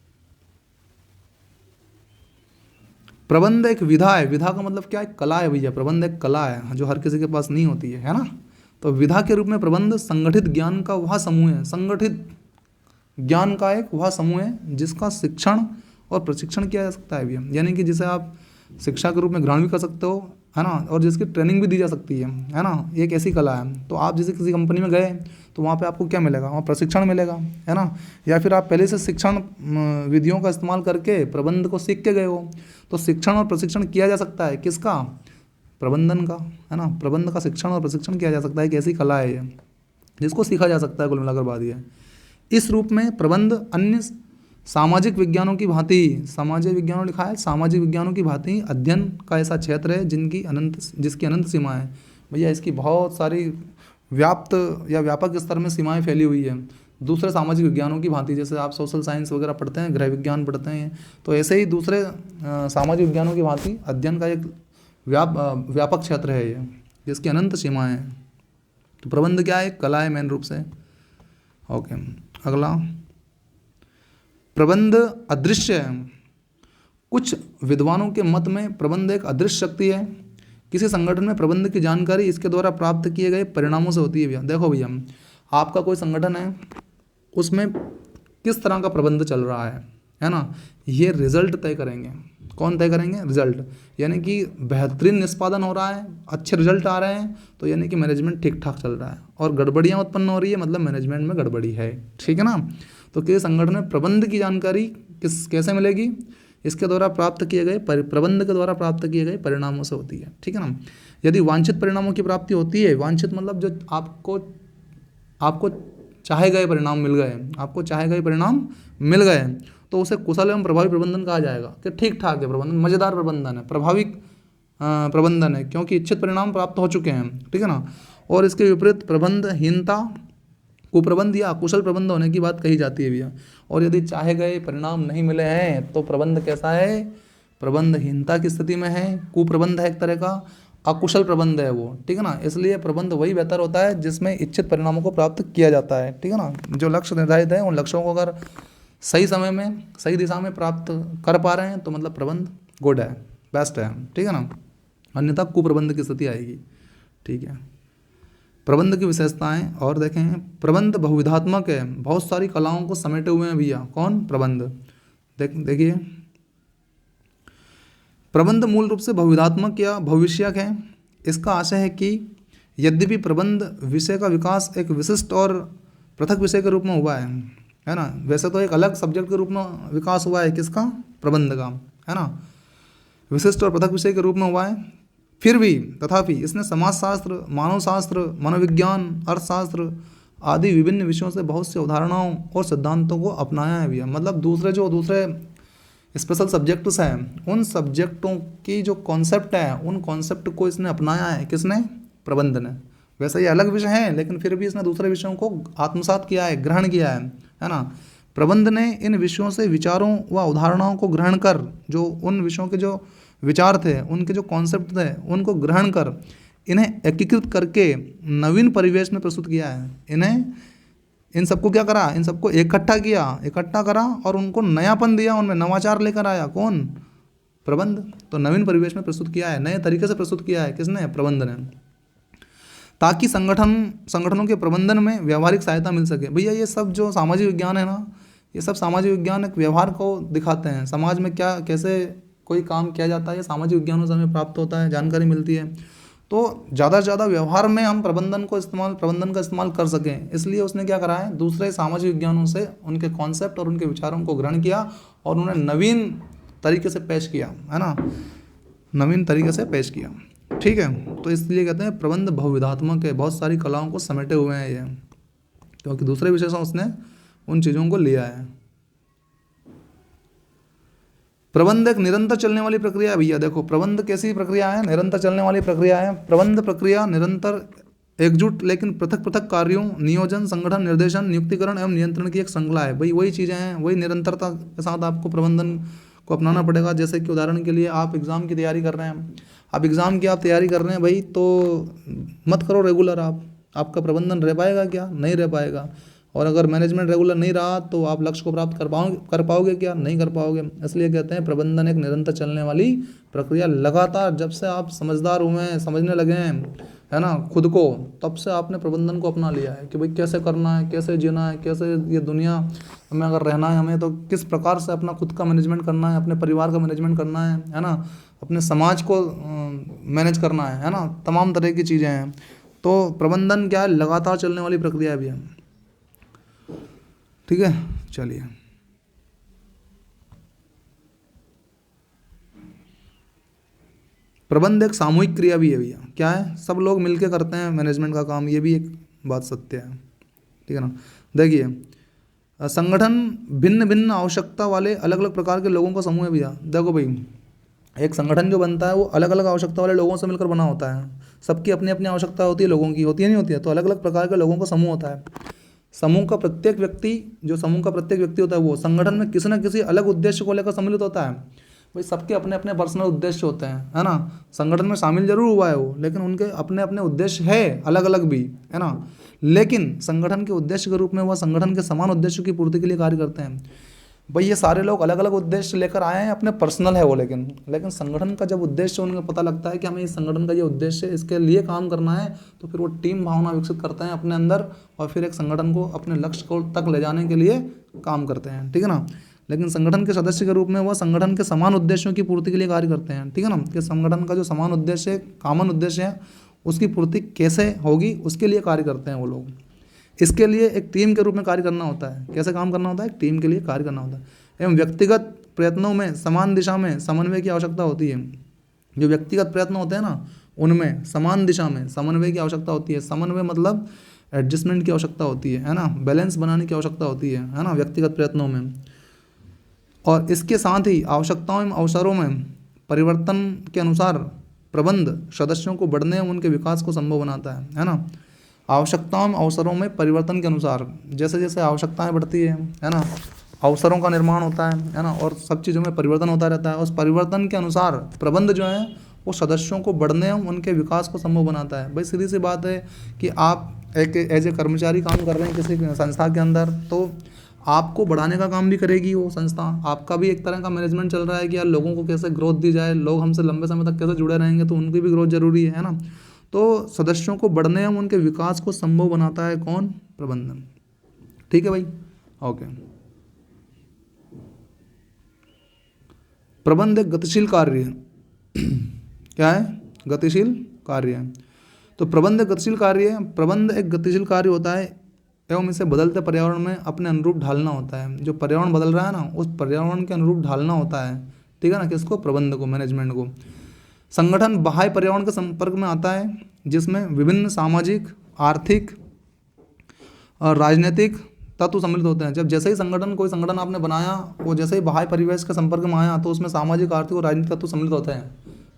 प्रबंध एक विधा है। विधा का मतलब क्या है, कला है भैया। प्रबंध एक कला है जो हर किसी के पास नहीं होती है ना। तो विधा के रूप में प्रबंध संगठित ज्ञान का वह समूह है, संगठित ज्ञान का एक वह समूह है जिसका शिक्षण और प्रशिक्षण किया जा सकता है भैया। यानी कि जिसे आप शिक्षा के रूप में ग्रहण भी कर सकते हो, है ना, और जिसकी ट्रेनिंग भी दी जा सकती है ना। एक ऐसी कला है। तो आप जैसे किसी कंपनी में गए तो वहाँ पे आपको क्या मिलेगा, वहाँ प्रशिक्षण मिलेगा, है ना। या फिर आप पहले से शिक्षण विधियों का इस्तेमाल करके प्रबंध को सीख के गए हो, तो शिक्षण और प्रशिक्षण किया जा सकता है, किसका, प्रबंधन का, है ना। प्रबंध का शिक्षण और प्रशिक्षण किया जा सकता है, एक ऐसी कला है ये जिसको सीखा जा सकता है, कुल मिलाकर बात ये। इस रूप में प्रबंध अन्य सामाजिक विज्ञानों की भांति, सामाजिक विज्ञानों लिखा है, सामाजिक विज्ञानों की भांति अध्ययन का ऐसा क्षेत्र है जिसकी अनंत सीमा है। भैया इसकी बहुत सारी व्याप्त या व्यापक स्तर में सीमाएं फैली हुई है दूसरे सामाजिक विज्ञानों की भांति। जैसे आप सोशल साइंस वगैरह पढ़ते हैं, गृह विज्ञान पढ़ते हैं, तो ऐसे ही दूसरे सामाजिक विज्ञानों की भांति अध्ययन का एक व्यापक क्षेत्र है ये, जिसकी अनंत सीमाएं हैं। तो प्रबंध क्या है? कला है मेन रूप से। ओके, अगला प्रबंध अदृश्य है। कुछ विद्वानों के मत में प्रबंध एक अदृश्य शक्ति है। किसी संगठन में प्रबंध की जानकारी इसके द्वारा प्राप्त किए गए परिणामों से होती है। भैया देखो भैया, आपका कोई संगठन है, उसमें किस तरह का प्रबंध चल रहा है ना, ये रिजल्ट तय करेंगे। कौन तय करेंगे? रिजल्ट। यानी कि बेहतरीन निष्पादन हो रहा है, अच्छे रिजल्ट आ रहे हैं, तो यानी कि मैनेजमेंट ठीक ठाक चल रहा है, और गड़बड़ियाँ उत्पन्न हो रही है मतलब मैनेजमेंट में गड़बड़ी है। ठीक है ना। तो किसी संगठन में प्रबंध की जानकारी कैसे मिलेगी? इसके द्वारा प्राप्त किए गए प्रबंध के द्वारा प्राप्त किए गए परिणामों से होती है। ठीक है ना। यदि वांछित परिणामों की प्राप्ति होती है, वांछित मतलब जो आपको चाहे गए परिणाम मिल गए, आपको चाहे गए परिणाम मिल गए, तो उसे कुशल एवं प्रभावी प्रबंधन कहा जाएगा। कि ठीक ठाक है प्रबंधन, मज़ेदार प्रबंधन है, प्रभावी प्रबंधन है, क्योंकि इच्छित परिणाम प्राप्त हो चुके हैं। ठीक है ना। और इसके विपरीत प्रबंधहीनता, कुप्रबंध या अकुशल प्रबंध होने की बात कही जाती है भैया। और यदि चाहे गए परिणाम नहीं मिले हैं तो प्रबंध कैसा है? प्रबंधहीनता की स्थिति में है, कुप्रबंध है एक तरह का, अकुशल प्रबंध है वो। ठीक है ना। इसलिए प्रबंध वही बेहतर होता है जिसमें इच्छित परिणामों को प्राप्त किया जाता है। ठीक है ना। जो लक्ष्य निर्धारित है उन लक्ष्यों को अगर सही समय में सही दिशा में प्राप्त कर पा रहे हैं तो मतलब प्रबंध गुड है, बेस्ट है। ठीक है ना। अन्यथा कुप्रबंध की स्थिति आएगी। ठीक है। प्रबंध की विशेषताएं और देखें। प्रबंध बहुविधात्मक है, बहुत सारी कलाओं को समेटे हुए हैं भैया। कौन? प्रबंध। देखिए, प्रबंध मूल रूप से बहुविधात्मक या भविष्यक है। इसका आशय है कि यद्यपि प्रबंध विषय का विकास एक विशिष्ट और पृथक विषय के रूप में हुआ है ना। वैसे तो एक अलग सब्जेक्ट के रूप में विकास हुआ है, किसका? प्रबंध का, है ना। विशिष्ट और पृथक विषय के रूप में हुआ है, फिर भी तथापि इसने समाजशास्त्र, मानव शास्त्र, मनोविज्ञान, अर्थशास्त्र आदि विभिन्न विषयों से बहुत सी अवधारणाओं और सिद्धांतों को अपनाया है भैया। मतलब दूसरे स्पेशल सब्जेक्ट्स हैं, उन सब्जेक्टों की जो कॉन्सेप्ट है, उन कॉन्सेप्ट को इसने अपनाया है। किसने? प्रबंध ने। वैसे ये अलग विषय हैं, लेकिन फिर भी इसने दूसरे विषयों को आत्मसात किया है, ग्रहण किया है ना। प्रबंध ने इन विषयों से विचारों व अवधारणाओं को ग्रहण कर, जो उन विषयों के जो विचार थे, उनके जो कॉन्सेप्ट थे, उनको ग्रहण कर इन्हें एकीकृत करके नवीन परिवेश में प्रस्तुत किया है। इन सबको क्या करा? इन सबको इकट्ठा करा और उनको नयापन दिया, उनमें नवाचार लेकर आया। कौन? प्रबंध। तो नवीन परिवेश में प्रस्तुत किया है, नए तरीके से प्रस्तुत किया है। किसने? प्रबंध ने। ताकि संगठनों के प्रबंधन में व्यवहारिक सहायता मिल सके। भैया ये सब जो सामाजिक विज्ञान है ना, ये सब सामाजिक विज्ञान एक व्यवहार को दिखाते हैं। समाज में क्या कैसे कोई काम किया जाता है, सामाजिक विज्ञानों से हमें प्राप्त होता है, जानकारी मिलती है। तो ज़्यादा से ज़्यादा व्यवहार में हम प्रबंधन का इस्तेमाल कर सकें, इसलिए उसने क्या करा है? दूसरे सामाजिक विज्ञानों से उनके कॉन्सेप्ट और उनके विचारों को ग्रहण किया और उन्हें नवीन तरीके से पेश किया, है ना। नवीन तरीके से पेश किया। ठीक है। तो इसलिए कहते हैं प्रबंध बहुविधात्मक है, बहुत सारी कलाओं को समेटे हुए हैं ये, क्योंकि दूसरे विषय से उसने उन चीज़ों को लिया है। प्रबंध एक निरंतर चलने वाली प्रक्रिया है भैया। देखो प्रबंध कैसी प्रक्रिया है? निरंतर चलने वाली प्रक्रिया है। प्रबंध प्रक्रिया निरंतर एकजुट लेकिन पृथक पृथक कार्यों, नियोजन, संगठन, निर्देशन, नियुक्तिकरण एवं नियंत्रण की एक श्रृंखला है। भाई वही चीज़ें हैं, वही निरंतरता के साथ आपको प्रबंधन को अपनाना पड़ेगा। जैसे कि उदाहरण के लिए आप एग्ज़ाम की तैयारी कर रहे हैं, आप तैयारी कर रहे हैं भाई, तो मत करो रेगुलर। आपका प्रबंधन रह पाएगा क्या? नहीं रह पाएगा। और अगर मैनेजमेंट रेगुलर नहीं रहा तो आप लक्ष्य को प्राप्त कर पाओगे क्या? नहीं कर पाओगे। इसलिए कहते हैं प्रबंधन एक निरंतर चलने वाली प्रक्रिया। लगातार जब से आप समझदार हुए हैं, समझने लगे हैं, है ना, खुद को, तब से आपने प्रबंधन को अपना लिया है कि भाई कैसे करना है, कैसे जीना है, कैसे ये दुनिया में अगर रहना है हमें, तो किस प्रकार से अपना खुद का मैनेजमेंट करना है, अपने परिवार का मैनेजमेंट करना है ना, अपने समाज को मैनेज करना है ना, तमाम तरह की चीज़ें हैं। तो प्रबंधन क्या है? लगातार चलने वाली प्रक्रिया भी है। ठीक है, चलिए। प्रबंध एक सामूहिक क्रिया भी है भैया। क्या है? सब लोग मिलके करते हैं मैनेजमेंट का काम, ये भी एक बात सत्य है। ठीक है ना। देखिए संगठन भिन्न भिन्न आवश्यकता वाले अलग अलग प्रकार के लोगों का समूह है भैया। देखो भाई, एक संगठन जो बनता है वो अलग अलग आवश्यकता वाले लोगों से मिलकर बना होता है। सबकी अपनी अपनी आवश्यकता होती है, लोगों की होती है नहीं होती है, तो अलग अलग प्रकार के लोगों का समूह होता है। समूह का प्रत्येक व्यक्ति होता है वो संगठन में किसी न किसी अलग उद्देश्य को लेकर सम्मिलित होता है। भाई सबके अपने अपने पर्सनल उद्देश्य होते हैं, है ना। संगठन में शामिल जरूर हुआ है वो, लेकिन उनके अपने अपने उद्देश्य है अलग अलग भी, है ना। लेकिन संगठन के उद्देश्य के रूप में वह संगठन के समान उद्देश्य की पूर्ति के लिए कार्य करते हैं। भाई ये सारे लोग अलग अलग उद्देश्य लेकर आए हैं, अपने पर्सनल है वो, लेकिन संगठन का जब उद्देश्य उनको पता लगता है कि हमें इस संगठन का ये उद्देश्य है, इसके लिए काम करना है, तो फिर वो टीम भावना विकसित करते हैं अपने अंदर और फिर एक संगठन को अपने लक्ष्य को तक ले जाने के लिए काम करते हैं, ठीक है ना। लेकिन संगठन के सदस्य के रूप में वह संगठन के समान उद्देश्यों की पूर्ति के लिए कार्य करते हैं, ठीक है ना। कि संगठन का जो समान उद्देश्य है, कॉमन उद्देश्य है, उसकी पूर्ति कैसे होगी उसके लिए कार्य करते हैं वो लोग। इसके लिए एक टीम के रूप में कार्य करना होता है। कैसे काम करना होता है? एक टीम के लिए कार्य करना होता है। एवं व्यक्तिगत प्रयत्नों में समान दिशा में समन्वय की आवश्यकता होती है। जो व्यक्तिगत प्रयत्न होते हैं ना, उनमें समान दिशा में समन्वय की आवश्यकता होती है। समन्वय मतलब एडजस्टमेंट की आवश्यकता होती है ना, बैलेंस बनाने की आवश्यकता होती है ना, व्यक्तिगत प्रयत्नों में। और इसके साथ ही आवश्यकताओं एवं अवसरों में परिवर्तन के अनुसार प्रबंध सदस्यों को बढ़ने एवं उनके विकास को संभव बनाता है ना। आवश्यकताओं एवं अवसरों में परिवर्तन के अनुसार, जैसे जैसे आवश्यकताएं बढ़ती है ना, अवसरों का निर्माण होता है ना, और सब चीज़ों में परिवर्तन होता रहता है। उस परिवर्तन के अनुसार प्रबंध जो है वो सदस्यों को बढ़ने एवं उनके विकास को संभव बनाता है। भाई सीधी सी बात है कि आप एक एज ए कर्मचारी काम कर रहे हैं किसी संस्था के अंदर, तो आपको बढ़ाने का काम भी करेगी वो संस्था। आपका भी एक तरह का मैनेजमेंट चल रहा है कि यार लोगों को कैसे ग्रोथ दी जाए, लोग हमसे लंबे समय तक कैसे जुड़े रहेंगे, तो उनकी भी ग्रोथ जरूरी है ना। तो सदस्यों को बढ़ने एवं उनके विकास को संभव बनाता है कौन? प्रबंधन। ठीक है भाई, ओके। प्रबंध एक गतिशील कार्य है। क्या है? गतिशील कार्य है। तो प्रबंध एक गतिशील कार्य है। प्रबंध एक गतिशील कार्य होता है एवं इसे बदलते पर्यावरण में अपने अनुरूप ढालना होता है। जो पर्यावरण बदल रहा है ना, उस पर्यावरण के अनुरूप ढालना होता है, ठीक है ना। किसको? प्रबंध को, मैनेजमेंट को। संगठन बाह्य पर्यावरण के संपर्क में आता है जिसमें विभिन्न सामाजिक, आर्थिक और राजनीतिक तत्व सम्मिलित होते हैं। जब जैसे ही कोई संगठन आपने बनाया, वो जैसे ही बाह्य परिवेश के संपर्क में आया, तो उसमें सामाजिक, आर्थिक और राजनीतिक तत्व सम्मिलित होते हैं,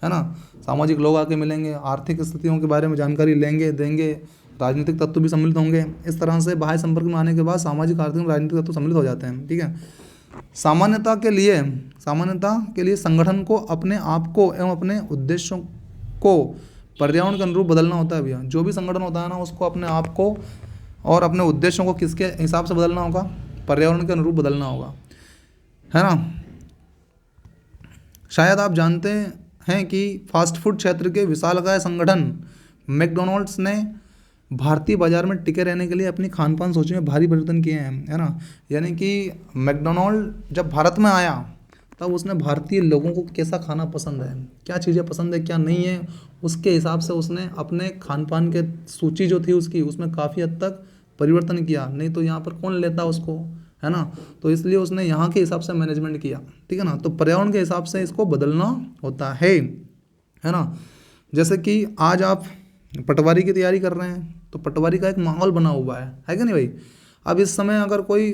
है ना। सामाजिक लोग आके मिलेंगे, आर्थिक स्थितियों के बारे में जानकारी लेंगे, देंगे, राजनीतिक तत्व भी सम्मिलित होंगे। इस तरह से बाह्य संपर्क में आने के बाद सामाजिक, आर्थिक और राजनीतिक तत्व सम्मिलित हो जाते हैं, ठीक है। सामान्यता के लिए संगठन को अपने आप को एवं अपने उद्देश्यों को पर्यावरण के अनुरूप बदलना होता है भैया। जो भी संगठन होता है ना, उसको अपने आप को और अपने उद्देश्यों को किसके हिसाब से बदलना होगा? पर्यावरण के अनुरूप बदलना होगा, है ना। शायद आप जानते हैं कि फास्ट फूड क्षेत्र के विशालकाय संगठन मैकडॉनल्ड्स ने भारतीय बाजार में टिके रहने के लिए अपनी खान पान सोच में भारी परिवर्तन किए हैं, है ना। यानी कि मैकडॉनल्ड जब भारत में आया, तब उसने भारतीय लोगों को कैसा खाना पसंद है, क्या चीज़ें पसंद है, क्या नहीं है, उसके हिसाब से उसने अपने खान पान के सूची जो थी उसकी, उसमें काफ़ी हद तक परिवर्तन किया। नहीं तो यहाँ पर कौन लेता उसको, है ना। तो इसलिए उसने यहाँ के हिसाब से मैनेजमेंट किया, ठीक है ना। तो पर्यावरण के हिसाब से इसको बदलना होता है ना। जैसे कि आज आप पटवारी की तैयारी कर रहे हैं, तो पटवारी का एक माहौल बना हुआ है कि नहीं भाई। अब इस समय अगर कोई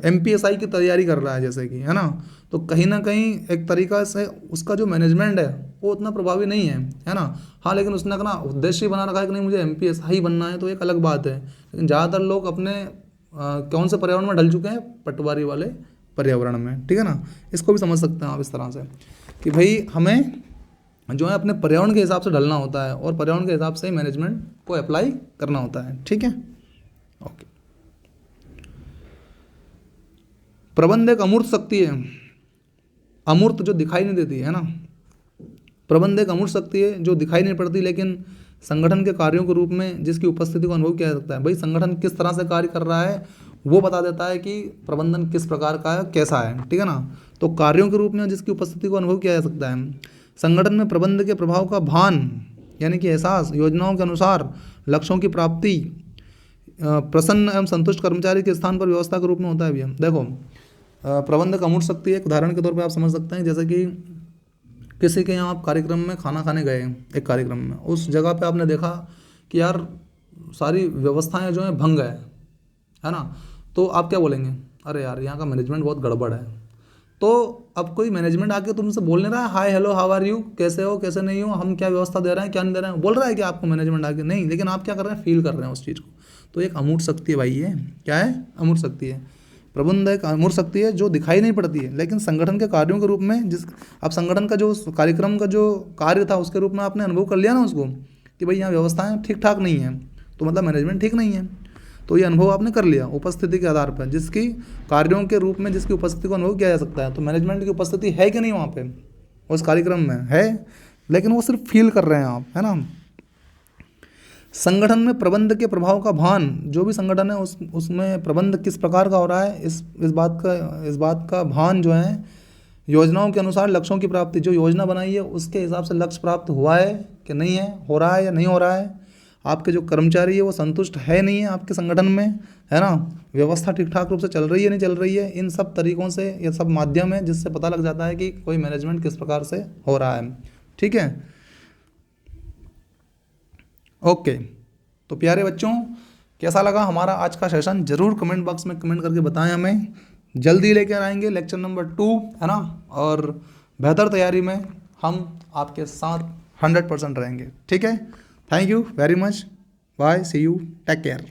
MPSI की तैयारी कर रहा है जैसे कि, है ना, तो कहीं ना कहीं एक तरीका से उसका जो मैनेजमेंट है वो उतना प्रभावी नहीं है ना। हाँ, लेकिन उसने अपना उद्देश्य ही बना रखा है कि नहीं मुझे MPSI बनना है, तो एक अलग बात है। लेकिन ज़्यादातर लोग अपने कौन से पर्यावरण में ढल चुके हैं? पटवारी वाले पर्यावरण में, ठीक है ना। इसको भी समझ सकते हैं आप इस तरह से कि भाई हमें जो है अपने पर्यावरण के हिसाब से ढलना होता है और पर्यावरण के हिसाब से मैनेजमेंट को अप्लाई करना होता है, ठीक है, ओके। प्रबंध एक अमूर्त शक्ति है, अमूर्त जो दिखाई नहीं देती, है ना। प्रबंध एक अमूर्त शक्ति है जो दिखाई नहीं पड़ती, लेकिन संगठन के कार्यों के रूप में जिसकी उपस्थिति को अनुभव किया जा सकता है। भाई संगठन किस तरह से कार्य कर रहा है वो बता देता है कि प्रबंधन किस प्रकार का है, कैसा है, ठीक है ना। तो कार्यों के रूप में जिसकी उपस्थिति को अनुभव किया जा सकता है। संगठन में प्रबंध के प्रभाव का भान यानी कि एहसास, योजनाओं के अनुसार लक्ष्यों की प्राप्ति, प्रसन्न एवं संतुष्ट कर्मचारी के स्थान पर व्यवस्था के रूप में होता है भैया। देखो प्रबंध का अमूर्त शक्ति है, एक उदाहरण के तौर पे आप समझ सकते हैं। जैसे कि किसी के यहाँ आप कार्यक्रम में खाना खाने गए, एक कार्यक्रम में, उस जगह पे आपने देखा कि यार सारी व्यवस्थाएं जो हैं भंग है ना। तो आप क्या बोलेंगे, अरे यार यहाँ का मैनेजमेंट बहुत गड़बड़ है। तो अब कोई मैनेजमेंट आके तुमसे बोल नहीं रहा है hi hello how are you, कैसे हो कैसे नहीं हो, हम क्या व्यवस्था दे रहे हैं क्या नहीं दे रहे हैं, बोल रहा है कि आपको मैनेजमेंट आके नहीं, लेकिन आप क्या कर रहे हैं, फील कर रहे हैं उस चीज़ को। तो एक अमूर्त शक्ति है भाई, ये क्या है, अमूर्त शक्ति है। प्रबंध एक अमूर्त शक्ति है जो दिखाई नहीं पड़ती है, लेकिन संगठन के कार्यों के रूप में जिस अब संगठन का जो कार्यक्रम का जो कार्य था उसके रूप में आपने अनुभव कर लिया ना उसको, कि भाई यहाँ व्यवस्थाएं ठीक ठाक नहीं है, तो मतलब मैनेजमेंट ठीक नहीं है। तो ये अनुभव आपने कर लिया उपस्थिति के आधार पर, जिसकी कार्यों के रूप में जिसकी उपस्थिति को अनुभव किया जा सकता है। तो मैनेजमेंट की उपस्थिति है कि नहीं वहाँ पे, उस कार्यक्रम में है, लेकिन वो सिर्फ फील कर रहे हैं आप, है ना। संगठन में प्रबंध के प्रभाव का भान, जो भी संगठन है उसमें प्रबंध किस प्रकार का हो रहा है, इस बात का भान जो है, योजनाओं के अनुसार लक्ष्यों की प्राप्ति, जो योजना बनाई है उसके हिसाब से लक्ष्य प्राप्त हुआ है कि नहीं है, हो रहा है या नहीं हो रहा है, आपके जो कर्मचारी है वो संतुष्ट है नहीं है आपके संगठन में, है ना, व्यवस्था ठीक ठाक रूप से चल रही है नहीं चल रही है। इन सब तरीकों से, ये सब माध्यम है जिससे पता लग जाता है कि कोई मैनेजमेंट किस प्रकार से हो रहा है। ठीक है, ओके। तो प्यारे बच्चों, कैसा लगा हमारा आज का सेशन, ज़रूर कमेंट बॉक्स में कमेंट करके बताएं हमें। जल्दी लेकर आएंगे लेक्चर नंबर 2, है ना, और बेहतर तैयारी में हम आपके साथ 100% रहेंगे। ठीक है, thank you very much, bye, see you, take care.